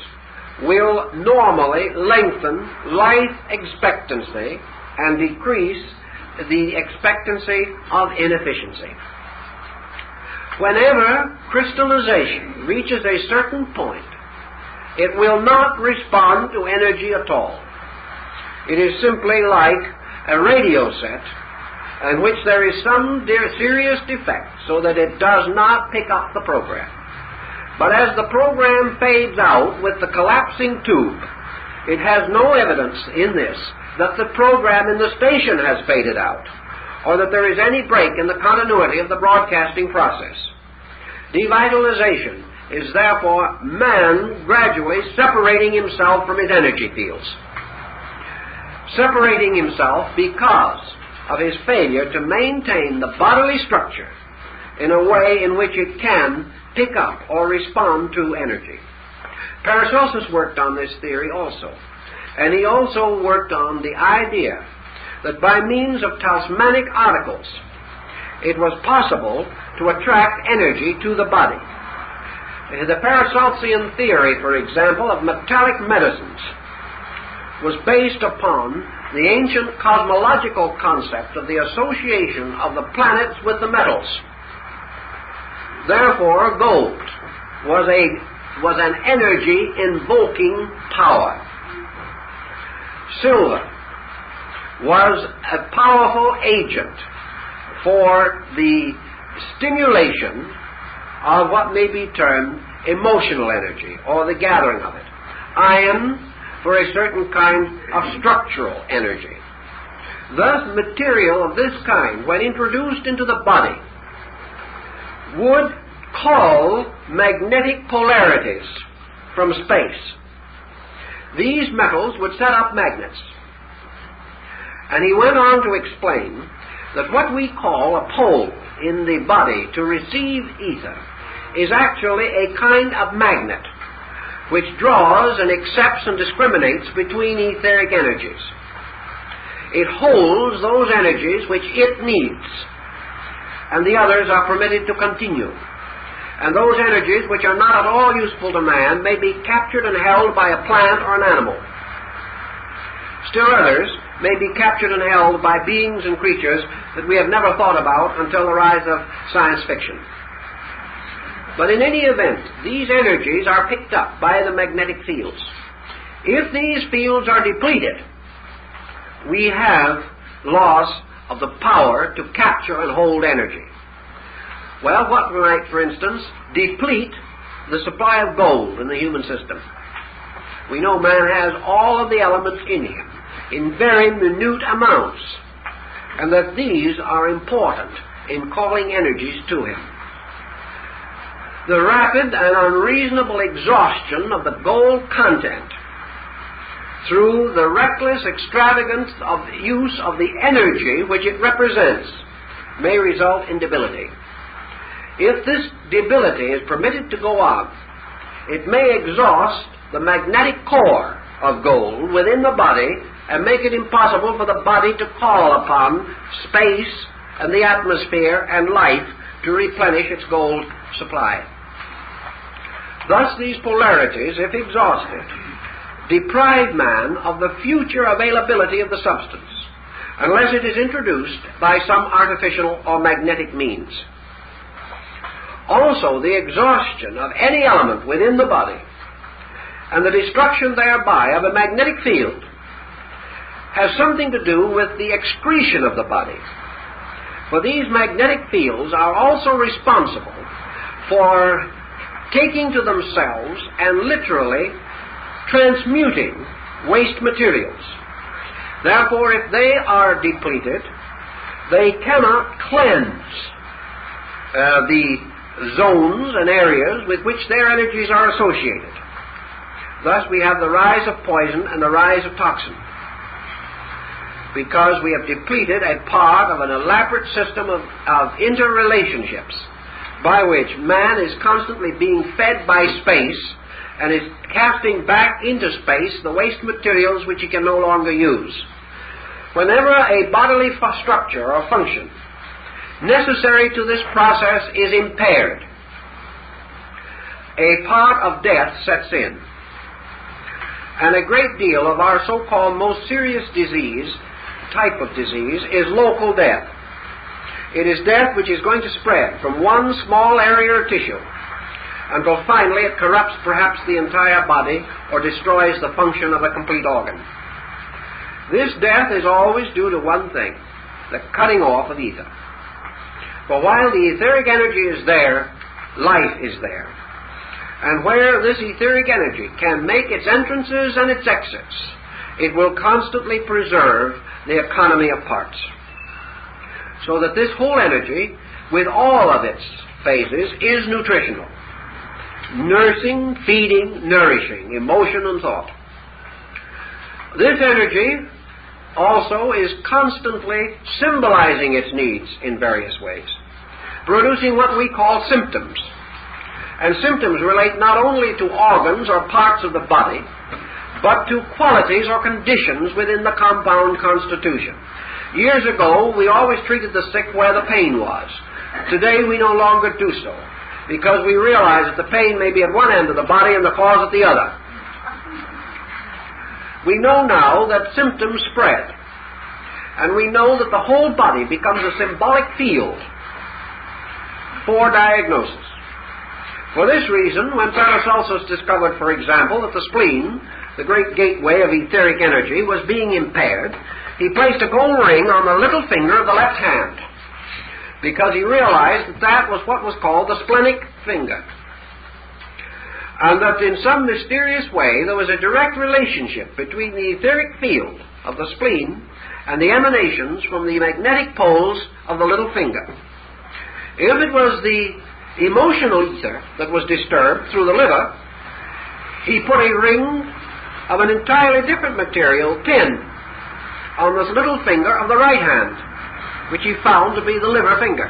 will normally lengthen life expectancy and decrease the expectancy of inefficiency. Whenever crystallization reaches a certain point, it will not respond to energy at all. It is simply like a radio set in which there is some serious defect so that it does not pick up the program. But as the program fades out with the collapsing tube, it has no evidence in this that the program in the station has faded out, or that there is any break in the continuity of the broadcasting process. Devitalization is therefore man gradually separating himself from his energy fields. Separating himself because of his failure to maintain the bodily structure in a way in which it can pick up or respond to energy. Paracelsus worked on this theory also, and he also worked on the idea that by means of talismanic articles it was possible to attract energy to the body. The Paracelsian theory, for example, of metallic medicines was based upon the ancient cosmological concept of the association of the planets with the metals. Therefore, gold was an energy-invoking power. Silver was a powerful agent for the stimulation of what may be termed emotional energy, or the gathering of it. Iron for a certain kind of structural energy. Thus, material of this kind, when introduced into the body, would call magnetic polarities from space. These metals would set up magnets. And he went on to explain that what we call a pole in the body to receive ether is actually a kind of magnet which draws and accepts and discriminates between etheric energies. It holds those energies which it needs, and the others are permitted to continue. And those energies which are not at all useful to man may be captured and held by a plant or an animal. Still others may be captured and held by beings and creatures that we have never thought about until the rise of science fiction. But in any event, these energies are picked up by the magnetic fields. If these fields are depleted, we have loss of the power to capture and hold energy. Well, what might, for instance, deplete the supply of gold in the human system? We know man has all of the elements in him in very minute amounts, and that these are important in calling energies to him. The rapid and unreasonable exhaustion of the gold content through the reckless extravagance of use of the energy which it represents may result in debility. If this debility is permitted to go on, it may exhaust the magnetic core of gold within the body and make it impossible for the body to call upon space and the atmosphere and life to replenish its gold supply. Thus, these polarities, if exhausted, deprive man of the future availability of the substance, unless it is introduced by some artificial or magnetic means. Also, the exhaustion of any element within the body and the destruction thereby of a magnetic field has something to do with the excretion of the body. For these magnetic fields are also responsible for taking to themselves and literally transmuting waste materials. Therefore, if they are depleted, they cannot cleanse the zones and areas with which their energies are associated. Thus we have the rise of poison and the rise of toxin, because we have depleted a part of an elaborate system of interrelationships by which man is constantly being fed by space and is casting back into space the waste materials which he can no longer use. Whenever a bodily structure or function necessary to this process is impaired, a part of death sets in. And a great deal of our so-called most serious type of disease, is local death. It is death which is going to spread from one small area or tissue until finally it corrupts perhaps the entire body or destroys the function of a complete organ. This death is always due to one thing, the cutting off of ether. For while the etheric energy is there, life is there. And where this etheric energy can make its entrances and its exits, it will constantly preserve the economy of parts. So that this whole energy, with all of its phases, is nutritional. Nursing, feeding, nourishing, emotion and thought. This energy also is constantly symbolizing its needs in various ways, producing what we call symptoms. And symptoms relate not only to organs or parts of the body, but to qualities or conditions within the compound constitution. Years ago, we always treated the sick where the pain was. Today, we no longer do so, because we realize that the pain may be at one end of the body and the cause at the other. We know now that symptoms spread, and we know that the whole body becomes a symbolic field for diagnosis. For this reason, when Paracelsus discovered, for example, that the spleen, the great gateway of etheric energy, was being impaired, he placed a gold ring on the little finger of the left hand, because he realized that that was what was called the splenic finger, and that in some mysterious way there was a direct relationship between the etheric field of the spleen and the emanations from the magnetic poles of the little finger. If it was the emotional ether that was disturbed through the liver, he put a ring of an entirely different material, tin, on this little finger of the right hand, which he found to be the liver finger.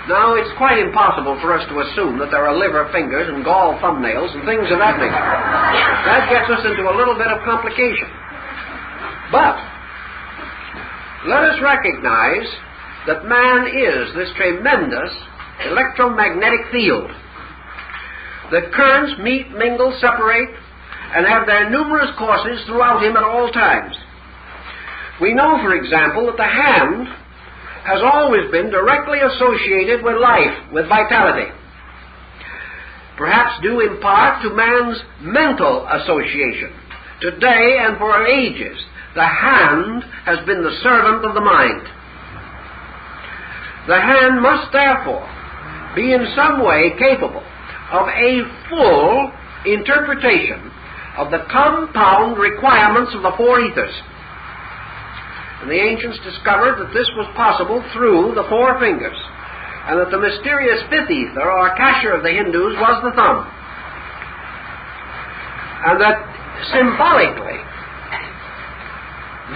Now, it's quite impossible for us to assume that there are liver fingers and gall thumbnails and things of that nature. That gets us into a little bit of complication. But let us recognize that man is this tremendous electromagnetic field. The currents meet, mingle, separate, and have their numerous courses throughout him at all times. We know, for example, that the hand has always been directly associated with life, with vitality. Perhaps due in part to man's mental association. Today and for ages, the hand has been the servant of the mind. The hand must therefore be in some way capable of a full interpretation of the compound requirements of the four ethers. And the ancients discovered that this was possible through the four fingers, and that the mysterious fifth ether, or kasha of the Hindus, was the thumb. And that symbolically,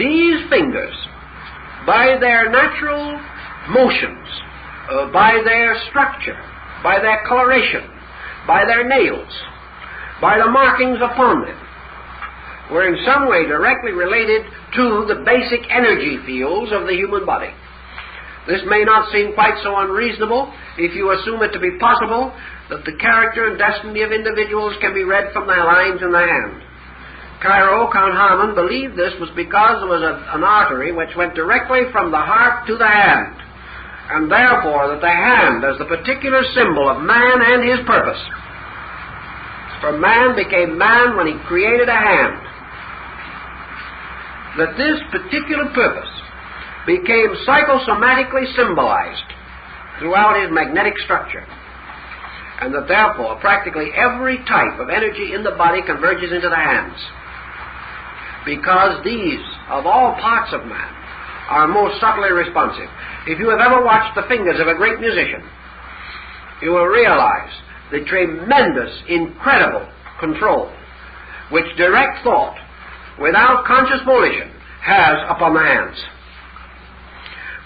these fingers, by their natural motions, by their structure, by their coloration, by their nails, by the markings upon them, were in some way directly related to the basic energy fields of the human body. This may not seem quite so unreasonable if you assume it to be possible that the character and destiny of individuals can be read from their lines in the hand. Cairo, Count Harman, believed this was because there was an artery which went directly from the heart to the hand, and therefore that the hand as the particular symbol of man and his purpose. For man became man when he created a hand. That this particular purpose became psychosomatically symbolized throughout his magnetic structure, and that therefore practically every type of energy in the body converges into the hands, because these, of all parts of man, are most subtly responsive. If you have ever watched the fingers of a great musician, you will realize the tremendous, incredible control which direct thought, without conscious volition, has upon the hands.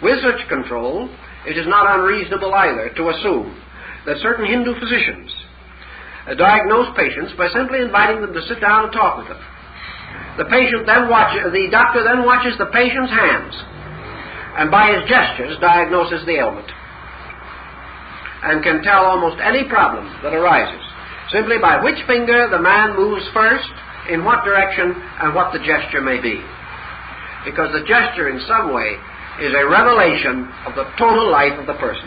With such control, it is not unreasonable either to assume that certain Hindu physicians diagnose patients by simply inviting them to sit down and talk with them. The doctor then watches the patient's hands, and by his gestures diagnoses the ailment, and can tell almost any problem that arises, simply by which finger the man moves first, in what direction, and what the gesture may be. Because the gesture in some way is a revelation of the total life of the person.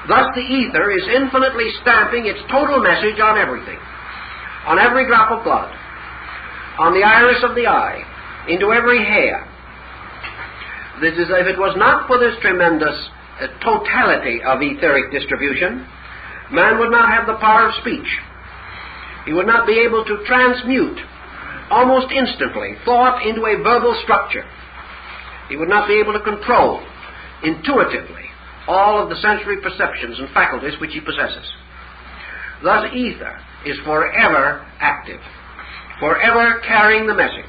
Thus the ether is infinitely stamping its total message on everything, on every drop of blood, on the iris of the eye, into every hair. This is, if it was not for this tremendous totality of etheric distribution, man would not have the power of speech. He would not be able to transmute almost instantly thought into a verbal structure. He would not be able to control intuitively all of the sensory perceptions and faculties which he possesses. Thus ether is forever active, forever carrying the message.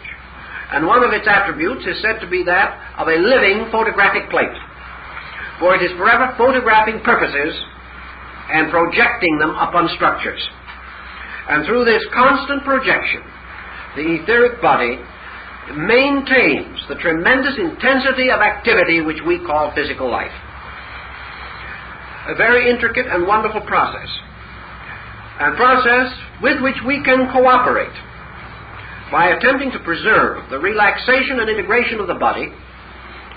And one of its attributes is said to be that of a living photographic plate, for it is forever photographing purposes and projecting them upon structures. And through this constant projection, the etheric body maintains the tremendous intensity of activity which we call physical life. A very intricate and wonderful process, and process with which we can cooperate by attempting to preserve the relaxation and integration of the body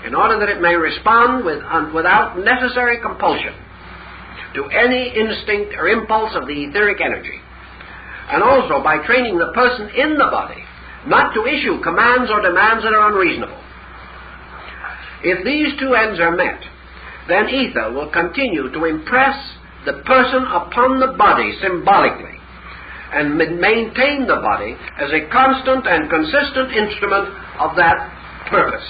in order that it may respond without necessary compulsion to any instinct or impulse of the etheric energy, and also by training the person in the body not to issue commands or demands that are unreasonable. If these two ends are met, then ether will continue to impress the person upon the body symbolically and maintain the body as a constant and consistent instrument of that purpose.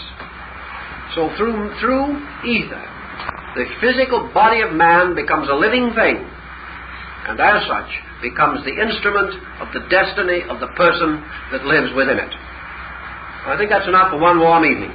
So through ether, the physical body of man becomes a living thing, and as such becomes the instrument of the destiny of the person that lives within it. I think that's enough for one warm evening.